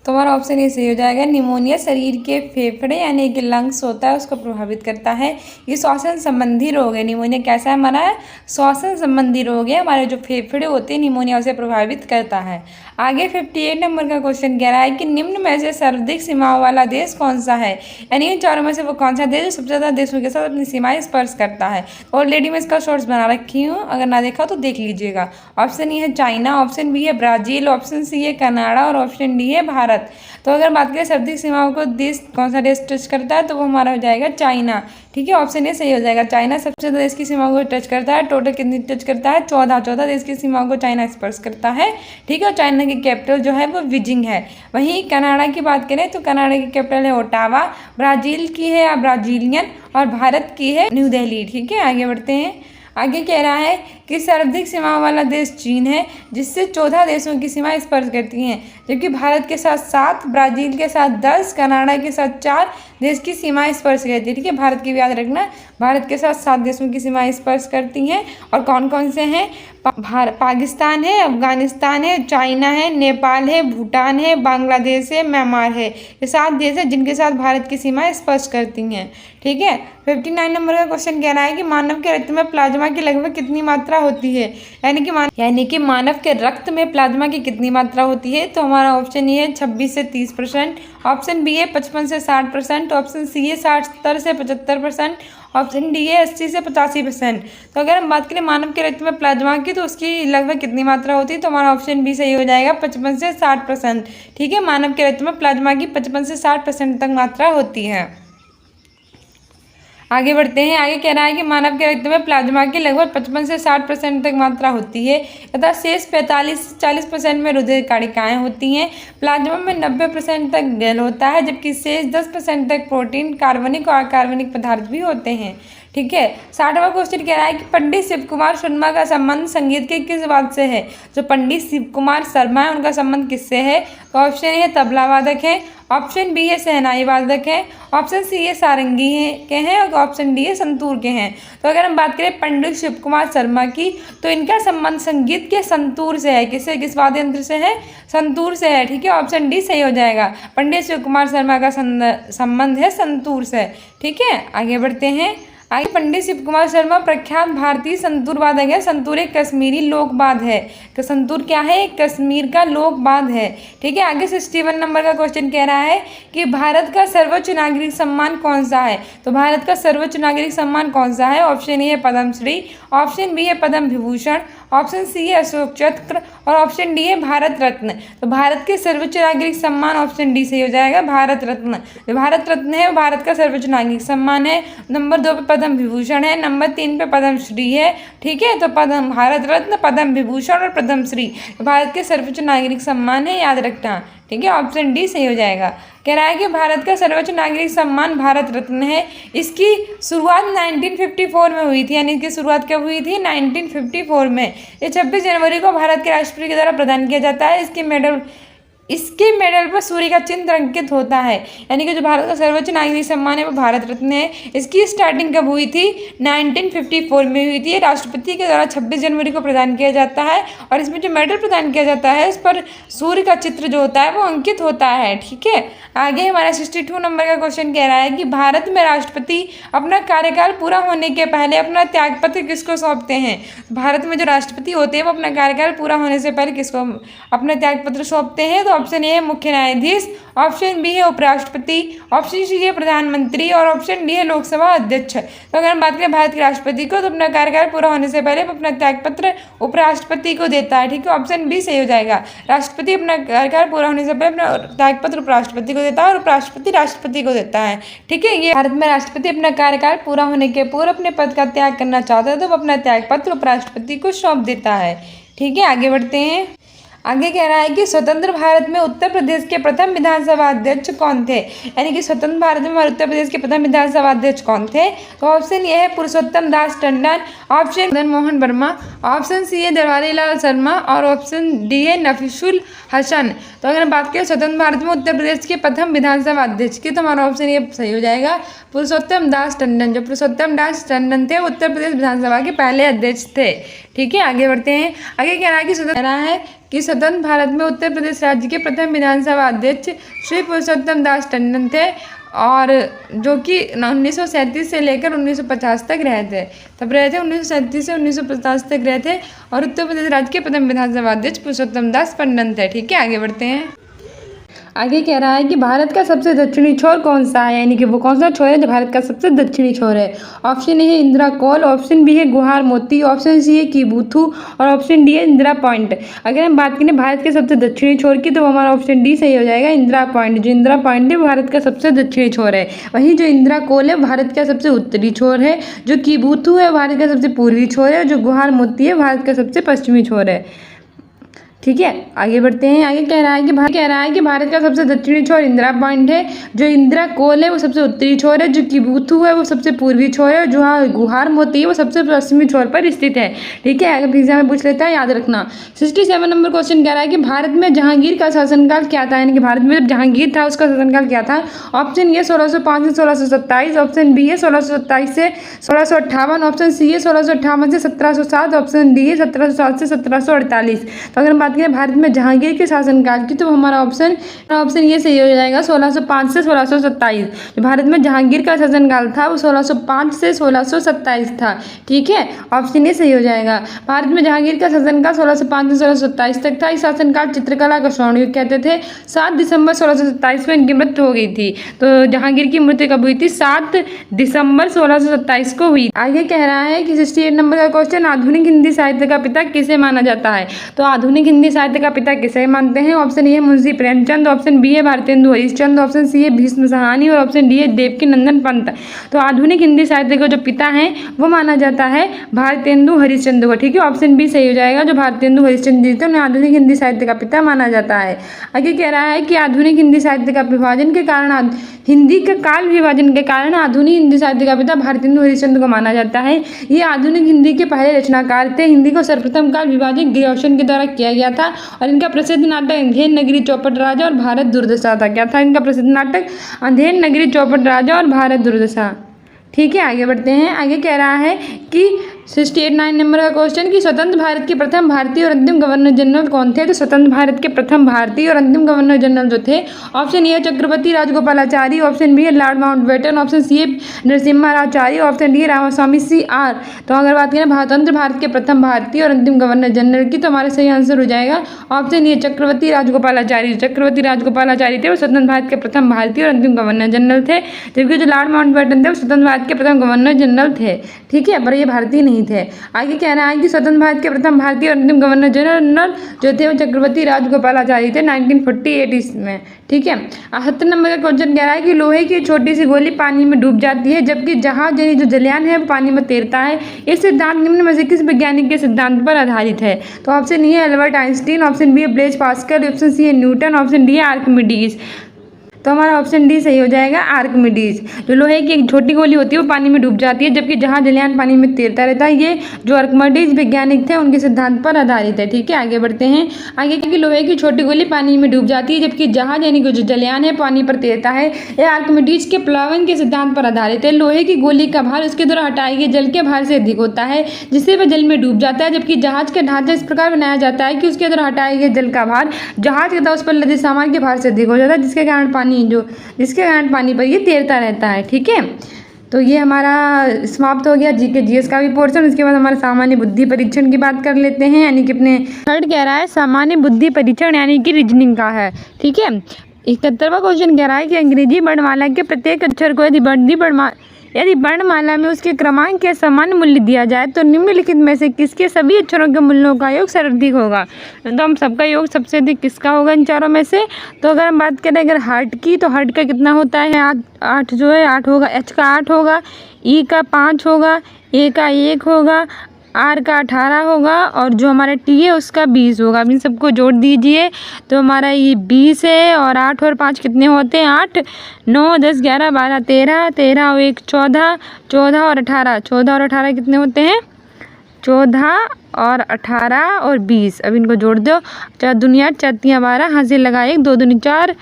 तो हमारा ऑप्शन ए सही हो जाएगा, निमोनिया शरीर के फेफड़े यानी कि लंग्स होता है उसको प्रभावित करता है। ये श्वसन संबंधी रोग है। निमोनिया कैसा है हमारा, श्वसन संबंधी रोग है, हमारे जो फेफड़े होते हैं निमोनिया उसे प्रभावित करता है। आगे 58 नंबर का क्वेश्चन कह रहा है कि निम्न में से सर्वाधिक सीमाओं वाला देश कौन सा है, यानी इन चारों में से वो कौन सा देश जो सबसे ज़्यादा देशों के साथ अपनी सीमाएं स्पर्श करता है। ऑलरेडी मैं इसका शॉर्ट्स बना रखी हूँ, अगर ना देखा तो देख लीजिएगा। ऑप्शन ए है चाइना, ऑप्शन बी है ब्राज़ील, ऑप्शन सी है कनाडा और ऑप्शन डी है भारत। तो अगर बात करें सर्वाधिक सीमाओं को देश कौन सा देश टच करता है, तो वो हमारा हो जाएगा चाइना। ठीक है, ऑप्शन ए सही हो जाएगा, चाइना सबसे ज़्यादा देश की सीमाओं को टच करता है। टोटल कितनी टच करता है, 14 देश की सीमाओं को चाइना स्पर्श करता है। ठीक है, और चाइना की कैपिटल जो है वो बीजिंग है। वहीं कनाडा की बात करें तो कनाडा की कैपिटल है ओटावा, ब्राज़ील की है ब्राज़ीलियन और भारत की है न्यू दिल्ली। ठीक है, आगे बढ़ते हैं। आगे कह रहा है कि सर्वाधिक सीमाओं वाला देश चीन है, जिससे 14 देशों की सीमाएं स्पर्श करती हैं, जबकि भारत के साथ 7, ब्राज़ील के साथ 10, कनाडा के साथ 4 देश की सीमाएं स्पर्श करती है। ठीक है, भारत की भी याद रखना, भारत के साथ 7 देशों की सीमाएं स्पर्श करती हैं। और कौन कौन से हैं, पाकिस्तान है, अफगानिस्तान है, चाइना है, नेपाल है, भूटान है, बांग्लादेश है, म्यांमार है। ये 7 देश हैं जिनके साथ भारत की सीमाएं स्पर्श करती हैं। ठीक है, 59 नंबर का क्वेश्चन कह रहा है कि मानव के रक्त में प्लाज्मा की लगभग कितनी मात्रा होती है, यानी कि मानव के रक्त में प्लाज्मा की कितनी मात्रा होती है। तो हमारा ऑप्शन ये है 26 से 30%, ऑप्शन बी है 55 से 60%, ऑप्शन सी है 70 से 75%, ऑप्शन डी है 80 से 85%। तो अगर हम बात करें मानव के रक्त में प्लाज्मा की, तो उसकी लगभग कितनी मात्रा होती है, तो हमारा ऑप्शन बी सही हो जाएगा, 55 से 60%। ठीक है, मानव के रक्त में प्लाज्मा की 55 से 60% तक मात्रा होती है। आगे बढ़ते हैं। आगे कह रहा है कि मानव के रक्त में प्लाज्मा की लगभग 55 से 60% तक मात्रा होती है तथा शेष 45 से 40% में रुधिर कारिकाएँ होती हैं। प्लाज्मा में 90% तक जल होता है, जबकि शेष 10% तक प्रोटीन, कार्बनिक और अकार्बनिक पदार्थ भी होते हैं। ठीक है, 60वां क्वेश्चन कह रहा है कि पंडित शिव कुमार शर्मा का संबंध संगीत के किस बात से है। जो पंडित शिव कुमार शर्मा है उनका संबंध किससे है, तो ऑप्शन ए है तबला वादक है, ऑप्शन बी है शहनाई वादक है, ऑप्शन सी है सारंगी के हैं और ऑप्शन डी है संतूर के हैं। तो अगर हम बात करें पंडित शिव कुमार शर्मा की, तो इनका संबंध संगीत के संतूर से है। किससे, किस वाद्य यंत्र से है, संतूर से है। ठीक है, ऑप्शन डी सही हो जाएगा, पंडित शिव कुमार शर्मा का संबंध है संतूर से। ठीक है, आगे बढ़ते हैं। आगे पंडित शिव कुमार शर्मा प्रख्यात भारतीय संतूर वादक है। संतूर एक कश्मीरी लोकवाद्य है। संतूर क्या है, एक कश्मीर का लोकवाद्य है। ठीक है, आगे 61 नंबर का क्वेश्चन कह रहा है कि भारत का सर्वोच्च नागरिक सम्मान कौन सा है। तो भारत का सर्वोच्च नागरिक सम्मान कौन सा है, ऑप्शन ए है पद्मश्री, ऑप्शन बी है पद्म विभूषण, ऑप्शन सी है अशोक चक्र और ऑप्शन डी है भारत रत्न। तो भारत के सर्वोच्च नागरिक सम्मान ऑप्शन डी सही हो जाएगा, भारत रत्न। जो भारत रत्न है वो भारत का सर्वोच्च नागरिक सम्मान है। नंबर 2 पे पद्म विभूषण है, नंबर 3 पे पद्मश्री है। ठीक है, तो भारत रत्न, पद्म विभूषण और पद्मश्री भारत के सर्वोच्च नागरिक सम्मान है, याद रखना। ठीक है, ऑप्शन डी सही हो जाएगा। कह रहा है कि भारत का सर्वोच्च नागरिक सम्मान भारत रत्न है। इसकी शुरुआत 1954 में हुई थी, यानी इसकी शुरुआत कब हुई थी, 1954 में। ये 26 जनवरी को भारत के राष्ट्रपति के द्वारा प्रदान किया जाता है। इसके मेडल पर सूर्य का चिन्ह अंकित होता है, यानी कि जो भारत का सर्वोच्च नागरिक सम्मान है वो भारत रत्न है। इसकी स्टार्टिंग कब हुई थी, 1954 में हुई थी। राष्ट्रपति के द्वारा 26 जनवरी को प्रदान किया जाता है और इसमें जो मेडल प्रदान किया जाता है इस पर सूर्य का चित्र जो होता है वो अंकित होता है। ठीक है, आगे हमारा 62 नंबर का क्वेश्चन कह रहा है कि भारत में राष्ट्रपति अपना कार्यकाल पूरा होने के पहले अपना त्यागपत्र किसको सौंपते हैं। भारत में जो राष्ट्रपति होते हैं वो अपना कार्यकाल पूरा होने से पहले किसको अपना त्यागपत्र सौंपते हैं। तो ऑप्शन ए है मुख्य न्यायाधीश, ऑप्शन बी है उपराष्ट्रपति, ऑप्शन सी है प्रधानमंत्री और ऑप्शन डी है लोकसभा अध्यक्ष। तो अगर हम बात करें भारत के राष्ट्रपति को, तो अपना कार्यकाल पूरा होने से पहले अपना त्यागपत्र उपराष्ट्रपति को देता है। ठीक है, ऑप्शन बी सही हो जाएगा, राष्ट्रपति अपना कार्यकाल पूरा होने से पहले अपना त्यागपत्र उपराष्ट्रपति को देता है और उपराष्ट्रपति राष्ट्रपति को देता है। ठीक है, ये भारत में राष्ट्रपति अपना कार्यकाल पूरा होने के पूर्व अपने पद का त्याग करना चाहता है तो वो अपना त्यागपत्र उपराष्ट्रपति को सौंप देता है। ठीक है, आगे बढ़ते हैं। आगे कह रहा है कि स्वतंत्र भारत में उत्तर प्रदेश के प्रथम विधानसभा अध्यक्ष कौन थे, यानी कि स्वतंत्र भारत में हमारे उत्तर प्रदेश के प्रथम विधानसभा अध्यक्ष कौन थे। तो ऑप्शन ए है Purushottam Das Tandon, option Madan Mohan Verma, option C है दरबारी लाल शर्मा और ऑप्शन डी है नफीसुल हसन। तो अगर हम बात करें स्वतंत्र भारत में उत्तर प्रदेश के प्रथम विधानसभा अध्यक्ष की, तो हमारा ऑप्शन ये सही हो जाएगा पुरुषोत्तम दास टंडन। जो पुरुषोत्तम दास टंडन थे उत्तर प्रदेश विधानसभा के पहले अध्यक्ष थे। ठीक है, आगे बढ़ते हैं। आगे कह रहा है कि स्वतंत्र भारत में उत्तर प्रदेश राज्य के प्रथम विधानसभा अध्यक्ष श्री पुरुषोत्तम दास टंडन थे, और जो कि 1937 से लेकर 1950 तक रहे थे। तब रहे थे 1937 से 1950 तक रहे थे, और उत्तर प्रदेश राज्य के प्रथम विधानसभा अध्यक्ष पुरुषोत्तम दास टंडन थे। ठीक है, आगे बढ़ते हैं। आगे कह रहा है कि भारत का सबसे दक्षिणी छोर कौन सा है, यानी कि वो कौन सा छोर है जो भारत का सबसे दक्षिणी छोर है। ऑप्शन ए है इंदिरा कोल, ऑप्शन बी है गुहार मोती, ऑप्शन सी है कीबुथू और ऑप्शन डी है इंदिरा पॉइंट। अगर हम बात करें भारत के सबसे दक्षिणी छोर की, तो हमारा ऑप्शन डी सही हो जाएगा, इंदिरा पॉइंट। जो इंदिरा पॉइंट है भारत का सबसे दक्षिणी छोर है। वहीं जो इंदिरा कोल है भारत का सबसे उत्तरी छोर है, जो कीबुथू है भारत का सबसे पूर्वी छोर है, जो गुहार मोती है भारत का सबसे पश्चिमी छोर है। ठीक है, आगे बढ़ते हैं। आगे कह रहा है कि भारत का सबसे दक्षिणी छोर इंदिरा पॉइंट है, जो इंदिरा कोल है वो सबसे उत्तरी छोर है, जो कीबुथू है वो सबसे पूर्वी छोर है, और जो गुहार मोती है वो सबसे पश्चिमी छोर पर स्थित है। ठीक है, अगर एग्जाम में पूछ लेता है, याद रखना। 67 नंबर क्वेश्चन कह रहा है कि भारत में जहांगीर का शासनकाल क्या था, यानी कि भारत में जब जहांगीर था उसका शासनकाल क्या था। ऑप्शन ए 1605 से 1627, ऑप्शन बी है 1627 से 1658, ऑप्शन सी है 1658 से 1707, ऑप्शन डी है 1707 से 1748। तो अगर बात करें भारत में जहांगीर के शासनकाल की, तो हमारा ऑप्शन ये सही हो जाएगा 1605 से 1627। जो भारत में जहांगीर का शासनकाल था वो 1605 से 1627 था। ठीक है, ऑप्शन ये सही हो जाएगा। भारत में जहांगीर का शासनकाल 1605 से 1627 तक था। इस शासनकाल चित्रकला का स्वर्ण युग कहते थे। 7 दिसंबर 1627 को इनकी मृत्यु हो गई थी। तो जहांगीर की मृत्यु कब हुई थी? 7 दिसंबर 1627 को हुई। आगे कह रहा है कि 68 नंबर का क्वेश्चन, आधुनिक हिंदी साहित्य का पिता किसे माना जाता है। तो आधुनिक हिंदी साहित्य का पिता किसे मानते हैं? ऑप्शन ए है मुंशी प्रेमचंद, ऑप्शन बी है भारतेंदु हरिश्चंद्र, ऑप्शन सी है भीष्म साहनी और ऑप्शन डी है देवकी नंदन पंत। तो आधुनिक हिंदी साहित्य का जो पिता है वो माना जाता है भारतेंदु हरिश्चंद्र को। ठीक है, ऑप्शन बी सही हो जाएगा। जो भारतेंदु हरिश्चंद्र जी थे उन्हें आधुनिक हिंदी साहित्य का पिता माना जाता है। आगे कह रहा है कि आधुनिक हिंदी साहित्य का विभाजन के कारण, हिंदी के काल विभाजन के कारण आधुनिक हिंदी साहित्य का पिता भारतेंदु हरिश्चंद्र को माना जाता है। ये आधुनिक हिंदी के पहले रचनाकार थे। हिंदी को सर्वप्रथम काल विभाजन गिरिरोशन के द्वारा किया गया था, और इनका प्रसिद्ध नाटक अंधेर नगरी चौपट राजा और भारत दुर्दशा था। क्या था इनका प्रसिद्ध नाटक? अंधेर नगरी चौपट राजा और भारत दुर्दशा। ठीक है, आगे बढ़ते हैं। आगे कह रहा है कि 68 नंबर का क्वेश्चन कि स्वतंत्र भारत के प्रथम भारतीय और अंतिम गवर्नर जनरल कौन थे। तो स्वतंत्र भारत के प्रथम भारतीय और अंतिम गवर्नर जनरल जो थे, option A Chakravarti Rajagopalachari, option B है लॉर्ड माउंटबेटन, ऑप्शन सी है Narasimharachari, option D Ramaswamy C R. तो अगर बात करें स्वतंत्र भारत के प्रथम भारतीय और अंतिम गवर्नर जनरल की, तो हमारा सही आंसर हो जाएगा ऑप्शन ए चक्रवर्ती राजगोपालाचारी। चक्रवर्ती राजगोपालाचारी थे वो स्वतंत्र भारत के प्रथम भारतीय और अंतिम गवर्नर जनरल थे, जबकि जो लॉर्ड माउंटबेटन थे वो स्वतंत्र भारत के प्रथम गवर्नर जनरल थे। ठीक है, पर ये भारतीय नहीं थे। आगे कह रहा है कि स्वतंत्र भारत के प्रथम भारतीय और अंतिम गवर्नर जनरल जो थे वो चक्रवर्ती राजगोपालाचारी थे 1948 में। ठीक है, 78 नंबर का क्वेश्चन कह रहा है कि लोहे की छोटी सी गोली पानी में डूब जाती है, जबकि जहाज यानी जो जलयान है वो पानी में तैरता है। ये सिद्धांत निम्न में से किस वैज्ञानिक के सिद्धांत पर आधारित है। तो ऑप्शन ए है एल्बर्ट आइंस्टीन, ऑप्शन बी है ब्लेज पास्कल, ऑप्शन सी है न्यूटन, ऑप्शन डी है आर्किमिडीज। तो हमारा ऑप्शन डी सही हो जाएगा, आर्किमिडीज। जो लोहे की एक छोटी गोली होती है वो पानी में डूब जाती है, जबकि जहाज जलयान पानी में तैरता रहता है। ये जो आर्किमिडीज वैज्ञानिक थे उनके सिद्धांत पर आधारित है। ठीक है, आगे बढ़ते हैं। आगे कि लोहे की छोटी गोली पानी में डूब जाती है, जबकि जहाज यानी कि जो जलयान है पानी पर तैरता है। यह आर्किमिडीज के प्लावन के सिद्धांत पर आधारित है। लोहे की गोली का भार उसके द्वारा हटाए गए जल के भार से अधिक होता है, जिससे वह जल में डूब जाता है, जबकि जहाज का ढांचा इस प्रकार बनाया जाता है कि उसके द्वारा हटाए गए जल का भार जहाज के उस पर लदे सामान के भार से अधिक हो जाता है, जिसके कारण पानी पर ये तैरता रहता है। ठीक है, तो ये हमारा समाप्त हो गया जीके जीएस का भी पोर्शन। इसके बाद हमारा सामान्य बुद्धि परीक्षण की बात कर लेते हैं, यानी कि अपने थर्ड कह रहा है सामान्य बुद्धि परीक्षण यानी कि रीजनिंग का है। ठीक है, 71वां क्वेश्चन कह रहा है कि अंग्रेजी वर्णमाला के प्रत्येक अक्षर को यदि वर्णमाला में उसके क्रमांक के समान मूल्य दिया जाए तो निम्नलिखित में से किसके सभी अक्षरों के मूल्यों का योग सर्वाधिक होगा। तो हम सबका योग सबसे अधिक किसका होगा इन चारों में से। तो अगर हम बात करें अगर हर्ट की, तो हर्ट का कितना होता है 8 जो है 8 होगा, एच का 8 होगा, ई का 5 होगा, ए का 1 होगा, आर का 18 होगा और जो हमारा टी है उसका 20 होगा। अब इन सबको जोड़ दीजिए तो हमारा ये 20 है और 8 और 5 कितने होते हैं 8, 9, 10, 11, 12, 13, 13 और 1 14, 14 और 18, 14 और 18 कितने होते हैं 14 और 18 और 20। अब इनको जोड़ दो, 4 दूनी 8, 4 तियाँ 12, हाथ से लगाए 2 दूनी 4,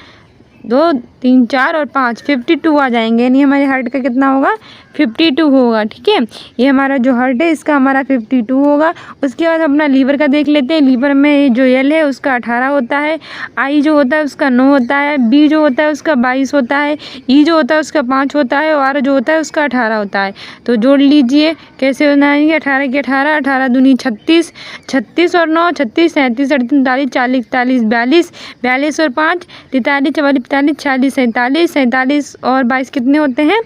2 3 4 और 5, 52 आ जाएंगे। यानी हमारे हार्ट का कितना होगा 52 होगा। ठीक है, ये हमारा जो हार्ट है इसका हमारा 52 होगा। उसके बाद अपना लीवर का देख लेते हैं। लीवर में जो एल है उसका 18 होता है, आई जो होता है उसका 9 होता है, बी जो होता है उसका 22 होता है, ई जो होता है उसका 5 होता है और आर जो होता है उसका 18 होता है। तो जोड़ लीजिए, कैसे बनाएंगे 18 के 18, 18 दूनी 36, 36 और 9 36, 37, 38, 39, 40, 41, 42, 42 और 5 43, 44, 45, 46, 47, 47 और 22 कितने होते हैं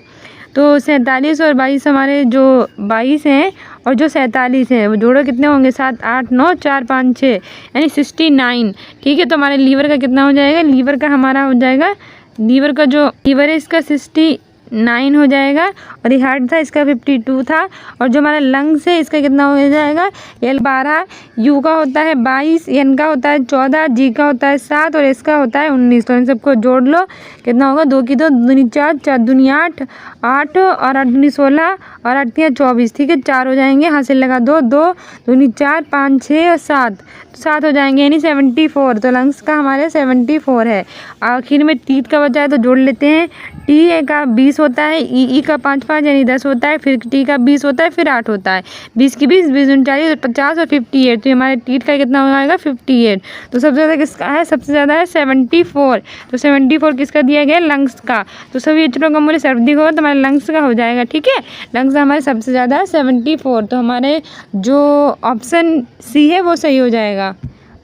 तो 47 और 22 हमारे जो 22 हैं और जो 47 हैं वो जोड़ो कितने होंगे 7, 8, 9, 4, 5, 6 यानी 69। ठीक है, तो हमारे लीवर का कितना हो जाएगा, लीवर का हमारा हो जाएगा, लीवर का जो लीवर है इसका 69 हो जाएगा और ये हार्ट था इसका 52 था। और जो हमारा लंग्स है इसका कितना हो जाएगा एल 12, यू का होता है 22, एन का होता है 14, जी का होता है 7 और एस का होता है 19। तो इन सबको जोड़ लो कितना होगा 2 की 2 दूनी 4, 4 दूनी 8, 8 और 8 दूनी 16 और 8 तियाँ 24। ठीक है, 4 हो जाएंगे, हाथ से लगा 2, 2 दूनी 4, 5, 6 और 7, 7 हो जाएंगे यानी 74। तो लंग्स का हमारे 74 है। आखिर में टीथ का बचा है तो जोड़ लेते हैं। टी का 20 होता है, ई का 5 5 यानी 10 होता है, फिर टी का 20 होता है, फिर 8 होता है, 20 की 20, 20 39 50 और 58। तो हमारे टीथ का कितना हो जाएगा 58। तो सबसे ज़्यादा किसका है, सबसे ज़्यादा है 74। तो 74 किसका दिया गया लंग्स का। तो सभी एचओ का मूल्य सर्वाधिक होगा तो हमारे लंग्स का हो जाएगा। ठीक है, लंग्स हमारे सबसे ज़्यादा है 74। तो हमारे जो ऑप्शन सी है वो सही हो जाएगा।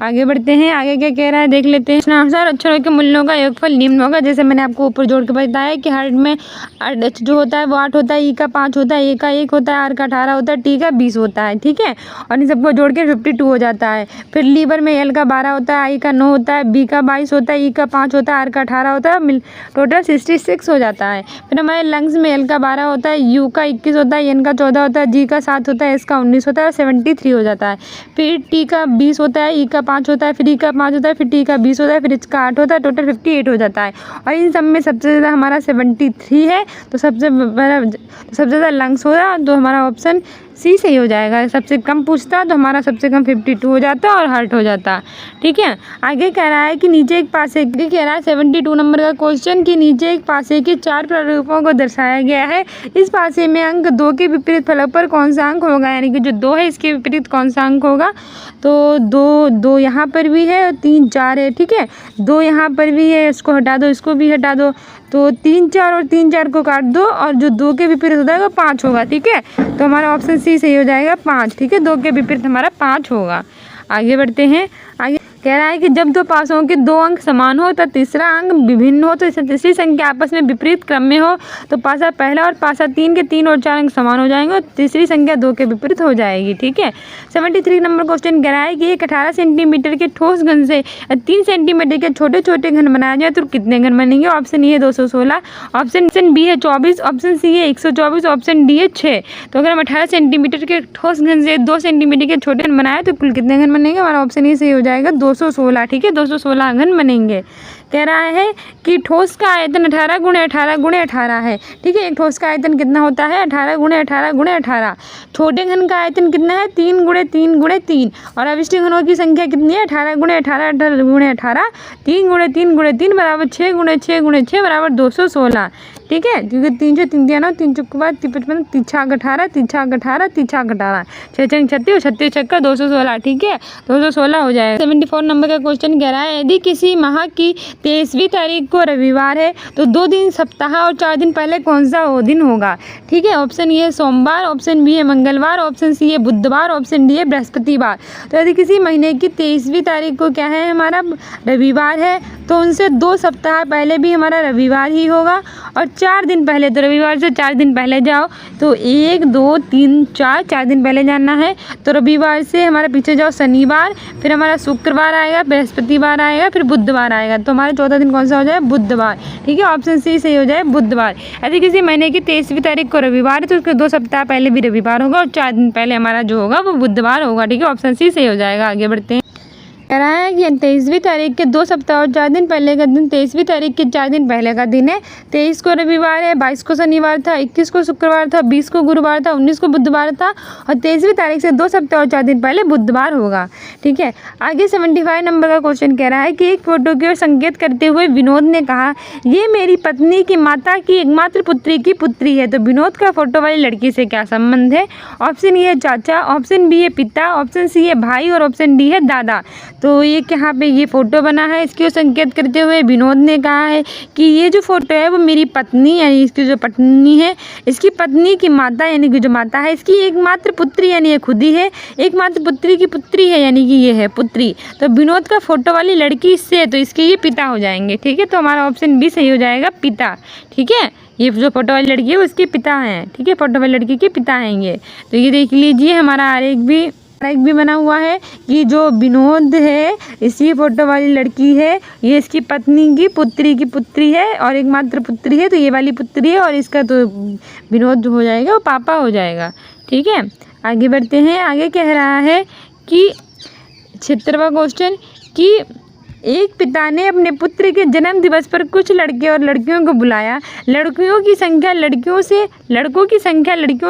आगे बढ़ते हैं, आगे क्या कह रहा है देख लेते हैं। अनुसार अक्षरों के मूल्यों का योगफल निम्न होगा। जैसे मैंने आपको ऊपर जोड़ के बताया कि हार्ट में एच जो होता है वो 8 होता है, ई का 5 होता है, ए का 1 होता है, आर का 18 होता है, टी का 20 होता है। ठीक है, और इन सबको जोड़ के 52 हो जाता है। फिर लीवर में एल का 12 होता है, आई का 9 होता है, बी का 22 होता है, ई का 5 होता है, आर का 18 होता है, टोटल 66 हो जाता है। फिर हमारे लंग्स में एल का 12 होता है, यू का 21 होता है, एन का 14 होता है, जी का 7 होता है, एस का 19 होता है और 73 हो जाता है। फिर टी का 20 होता है, ई का 5 होता है, फिर ई का 5 होता है, फिर टी का 20 होता है, फिर एच का 8 होता है, टोटल 58 हो जाता है। और इन सब में सबसे ज़्यादा हमारा 73 है। तो सबसे ज़्यादा लंग्स हो रहा तो हमारा ऑप्शन सी सही हो जाएगा। सबसे कम पूछता तो हमारा सबसे कम 52 हो जाता और हार्ट हो जाता। ठीक है, आगे कह रहा है कि नीचे एक पासे की कह रहा है 72 नंबर का क्वेश्चन कि नीचे एक पासे के 4 प्रारूपों को दर्शाया गया है। इस पासे में अंक 2 के विपरीत फलक पर कौन सा अंक होगा, यानी कि जो 2 है इसके विपरीत कौन सा अंक होगा। तो 2 यहाँ पर भी है और 3 4 है। ठीक है, 2 यहाँ पर भी है, इसको हटा दो, इसको भी हटा दो, तो 3 4 और 3 4 को काट दो और जो 2 के विपरीत हो जाएगा 5 होगा। ठीक है, तो हमारा ऑप्शन सी सही हो जाएगा 5। ठीक है, 2 के विपरीत हमारा 5 होगा। आगे बढ़ते हैं, आगे कह रहा है कि जब 2 पासों के 2 अंक समान हो तो तीसरा अंक विभिन्न हो, तो तीसरी संख्या आपस में विपरीत क्रम में हो तो पासा पहला और पासा 3 के 3 और 4 अंक समान हो जाएंगे और तीसरी संख्या 2 के विपरीत हो जाएगी। ठीक है, 73 नंबर क्वेश्चन कह रहा है कि एक 18 सेंटीमीटर के ठोस घन से 3 सेंटीमीटर के छोटे छोटे घन बनाया जाए तो कितने घन बनेंगे। ऑप्शन ए है 216, ऑप्शन बी है 24, ऑप्शन सी है 124, ऑप्शन डी है 6। तो अगर हम 18 सेंटीमीटर के ठोस घन से 2 सेंटीमीटर के छोटे घन बनाए तो कुल कितने घन बनेंगे, हमारा ऑप्शन ए सही हो जाएगा 216। ठीक है, 216 घन बनेंगे। कह रहा है कि ठोस का आयतन 18 गुणे 18 गुणे 18 है। ठीक है, एक ठोस का आयतन कितना होता है 18 गुणे 18 गुणे 18। छोटे घन का आयतन कितना है 3 गुणे 3 गुणे 3 और अविष्ट घनों की संख्या कितनी है 18 गुणे 18 18 गुणे 18, 3 गुणे 3 गुणे 3 बराबर 6 गुणे 6 गुणे 6 बराबर 216। ठीक है, क्योंकि 3 3 3 9 3 चौक 55 3 छाक 18 3 छाक 18 3 छाक 18 6 छंग 36 36 छक्का 216। ठीक है, 216 हो जाएगा। 74 नंबर का क्वेश्चन कह रहा है यदि किसी माह की 23वीं तारीख को रविवार है तो 2 दिन सप्ताह और 4 दिन पहले कौन सा वो दिन होगा। ठीक है, ऑप्शन ए है सोमवार, ऑप्शन बी है मंगलवार, ऑप्शन सी है बुधवार, ऑप्शन डी है बृहस्पतिवार। तो यदि किसी महीने की 23वीं तारीख को क्या है हमारा रविवार है तो उनसे 2 सप्ताह पहले भी हमारा रविवार ही होगा और 4 दिन पहले, तो रविवार से 4 दिन पहले जाओ, तो 1 2 3 4 दिन पहले जाना है। तो रविवार से हमारा पीछे जाओ शनिवार, फिर हमारा शुक्रवार आएगा, बृहस्पतिवार आएगा, फिर बुधवार आएगा, तो हमारा चौथा दिन कौन सा हो जाए? बुधवार। ठीक है, ऑप्शन सी सही हो जाए बुधवार। यदि किसी महीने की 23वीं तारीख को रविवार है तो उसके 2 सप्ताह पहले भी रविवार होगा और 4 दिन पहले हमारा जो होगा वो बुधवार होगा। ठीक है, ऑप्शन सी सही हो जाएगा। आगे बढ़ते हैं। कह रहा है कि 23वीं तारीख के 2 सप्ताह और 4 दिन पहले का दिन 23वीं तारीख के 4 दिन पहले का दिन है। 23 को रविवार है, 22 को शनिवार था, 21 को शुक्रवार था, 20 को गुरुवार था, 19 को बुधवार था और 23वीं तारीख से 2 सप्ताह और 4 दिन पहले बुधवार होगा। ठीक है, आगे 75 नंबर का क्वेश्चन कह रहा है कि एक फोटो की ओर संकेत करते हुए विनोद ने कहा, ये मेरी पत्नी की माता की एकमात्र पुत्री की पुत्री है। तो विनोद का फोटो वाली लड़की से क्या संबंध है? ऑप्शन ए है चाचा, ऑप्शन बी है पिता, ऑप्शन सी है भाई और ऑप्शन डी है दादा। तो ये यहाँ पे ये फ़ोटो बना है, इसकी ओर संकेत करते हुए विनोद ने कहा है कि ये जो फ़ोटो है वो मेरी पत्नी यानी इसकी जो पत्नी है, इसकी पत्नी की माता यानी कि जो माता है, इसकी एकमात्र पुत्री यानी ये खुद ही है, एकमात्र पुत्री की पुत्री है यानी कि ये है पुत्री। तो विनोद का फ़ोटो वाली लड़की इससे है तो इसके ये पिता हो जाएंगे। ठीक है, तो हमारा ऑप्शन बी सही हो जाएगा, पिता। ठीक है, ये जो फोटो वाली लड़की है वो इसके पिता हैं। ठीक है, फोटो वाली लड़की के पिता हैं ये। तो ये देख लीजिए, हमारा आरेख भी बना हुआ है कि जो विनोद है इसी फोटो वाली लड़की है, ये इसकी पत्नी की पुत्री है और एकमात्र पुत्री है, तो ये वाली पुत्री है और इसका तो विनोद जो हो जाएगा वो पापा हो जाएगा। ठीक है, आगे बढ़ते हैं। आगे कह रहा है कि 76वां क्वेश्चन कि एक पिता ने अपने पुत्र के जन्म दिवस पर कुछ लड़के और लड़कियों को बुलाया। लड़कों की संख्या लड़कियों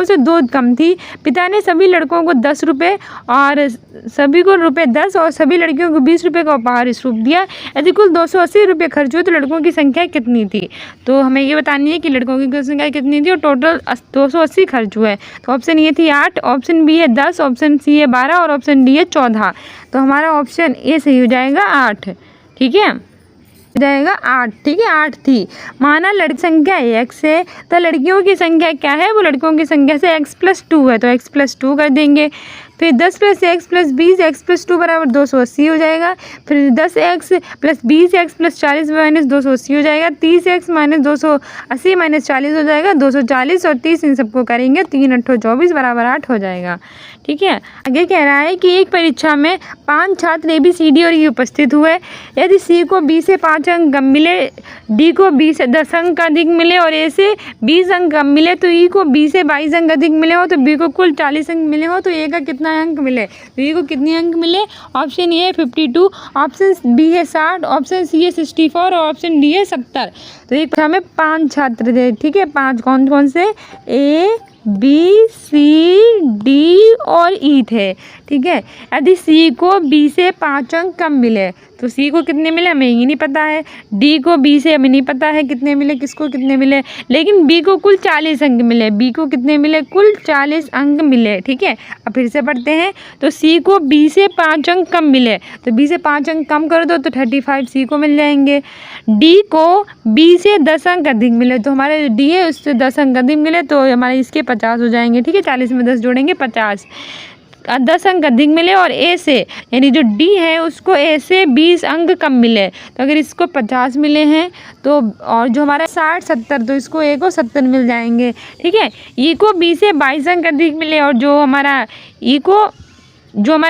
से 2 कम थी। पिता ने सभी लड़कों को 10 रुपये और सभी को रुपये 10 और सभी लड़कियों को 20 रुपये का उपहार स्वरूप दिया। यदि कुल 280 रुपये खर्च हुए तो लड़कों की संख्या कितनी थी? तो हमें ये बतानी है कि लड़कों की संख्या कितनी थी और टोटल 280 खर्च हुए। तो ऑप्शन ए थी 8, ऑप्शन बी है 10, ऑप्शन सी है 12 और ऑप्शन डी है 14। तो हमारा ऑप्शन ए सही हो जाएगा 8। ठीक है, हो जाएगा 8। ठीक है, 8 थी। माना लड़की संख्या x है तो लड़कियों की संख्या क्या है? वो लड़कों की संख्या से x+2 है तो x+2 कर देंगे। फिर 10 + x + 20 x+2 बराबर 280 हो जाएगा। फिर 10x + 20x + 40 - 280 हो जाएगा। 30x - 280 - 40 हो जाएगा 240 और 30 इन सबको करेंगे 3 × 8 = 24 बराबर 8 हो जाएगा। ठीक है, आगे कह रहा है कि एक परीक्षा में 5 छात्र ABCD और E उपस्थित हुए। यदि C को B से 5 अंक कम मिले, D को B से 10 अंक अधिक मिले और A से 20 अंक कम मिले, तो E को B से 22 अंक अधिक मिले हो तो B को कुल 40 अंक मिले हो तो A का कितना अंक मिले? तो E को कितने अंक मिले? ऑप्शन ए है 52, ऑप्शन बी है 60, ऑप्शन सी है 64 और ऑप्शन डी है 70। तो एक परीक्षा में 5 छात्र थे। ठीक है, 5 कौन कौन से? A B C D और E थे। ठीक है, यदि C को B से 5 अंक कम मिले तो C को कितने मिले हमें ये नहीं पता है, D को B से हमें नहीं पता है कितने मिले, किसको कितने मिले, लेकिन B को कुल 40 अंक मिले। B को कितने मिले? कुल 40 अंक मिले। ठीक है, अब फिर से पढ़ते हैं। तो C को B से 5 अंक कम मिले तो B से 5 अंक कम कर दो तो 35 C को मिल जाएंगे। D को B से 10 अंक अधिक मिले तो हमारे D है उससे 10 अंक अधिक मिले तो हमारे इसके 50 हो जाएंगे। ठीक है, 40 में 10 जोड़ेंगे 50। 10 अंक अधिक मिले और A से यानी जो D है उसको A से 20 अंक कम मिले तो अगर इसको 50 मिले हैं तो और जो हमारा 60 70 तो इसको A को 70 मिल जाएंगे। ठीक है, E को B से 22 अंक अधिक मिले और जो हमारा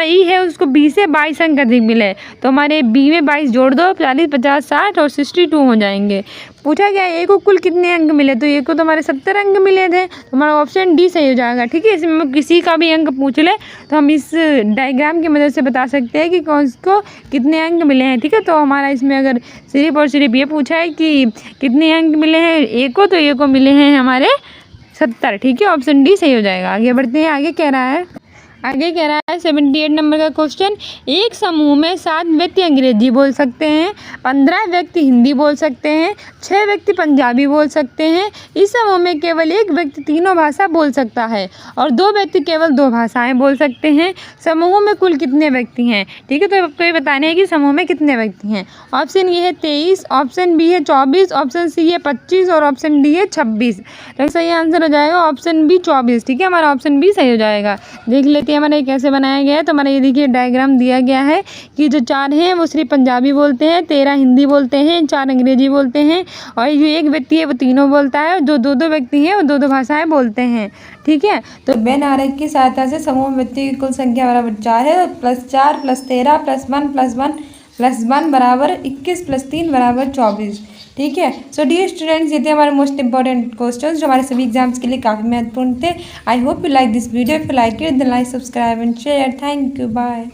E है उसको B से 22 अंक अधिक मिले तो हमारे B में 22 जोड़ दो 40 50 60 और 62 हो जाएंगे। पूछा गया A को कुल कितने अंक मिले तो A को तो हमारे 70 अंक मिले थे तो हमारा ऑप्शन डी सही हो जाएगा। ठीक है, इसमें किसी का भी अंक पूछ ले तो हम इस डायग्राम की मदद से बता सकते हैं कि कौन को कितने अंक मिले हैं। ठीक है, तो हमारा इसमें अगर सिर्फ और सिर्फ ये पूछा है कि कितने अंक मिले हैं A को तो A को मिले हैं हमारे 70। ठीक है, ऑप्शन डी सही हो जाएगा। आगे बढ़ते हैं। आगे कह रहा है 78 नंबर का क्वेश्चन, एक समूह में 7 व्यक्ति अंग्रेजी बोल सकते हैं, 15 व्यक्ति हिंदी बोल सकते हैं, 6 व्यक्ति पंजाबी बोल सकते हैं। इस समूह में केवल एक व्यक्ति तीनों भाषा बोल सकता है और 2 व्यक्ति केवल 2 भाषाएं बोल सकते हैं। समूह में कुल कितने व्यक्ति हैं? ठीक है, तो आपको ये बताना है कि समूह में कितने व्यक्ति हैं। ऑप्शन ए है 23, ऑप्शन बी है 24, ऑप्शन सी है 25 और ऑप्शन डी है 26। तो सही आंसर हो जाएगा ऑप्शन बी 24। ठीक है, हमारा ऑप्शन बी सही हो जाएगा। देख लेते हैं हमारा कैसे बना बनाया गया है। तो हमारा ये देखिए डायग्राम दिया गया है कि जो 4 हैं वो सिर्फ पंजाबी बोलते हैं, 13 हिंदी बोलते हैं, 4 अंग्रेजी बोलते हैं और जो एक व्यक्ति है वो तीनों बोलता है, जो 2-2 व्यक्ति हैं वो 2-2 भाषाएं बोलते हैं। ठीक है, तो वेन आरेख की सहायता से समूह में व्यक्ति की कुल संख्या बराबर 4 है। +4 +13 +1 बराबर 21 +3 बराबर 24। ठीक है, सो डियर स्टूडेंट्स, ये थे हमारे मोस्ट इंपॉर्टेंट क्वेश्चंस जो हमारे सभी एग्जाम्स के लिए काफ़ी महत्वपूर्ण थे। I hope you like this video. If you like it then like, subscribe and share. Thank you, bye.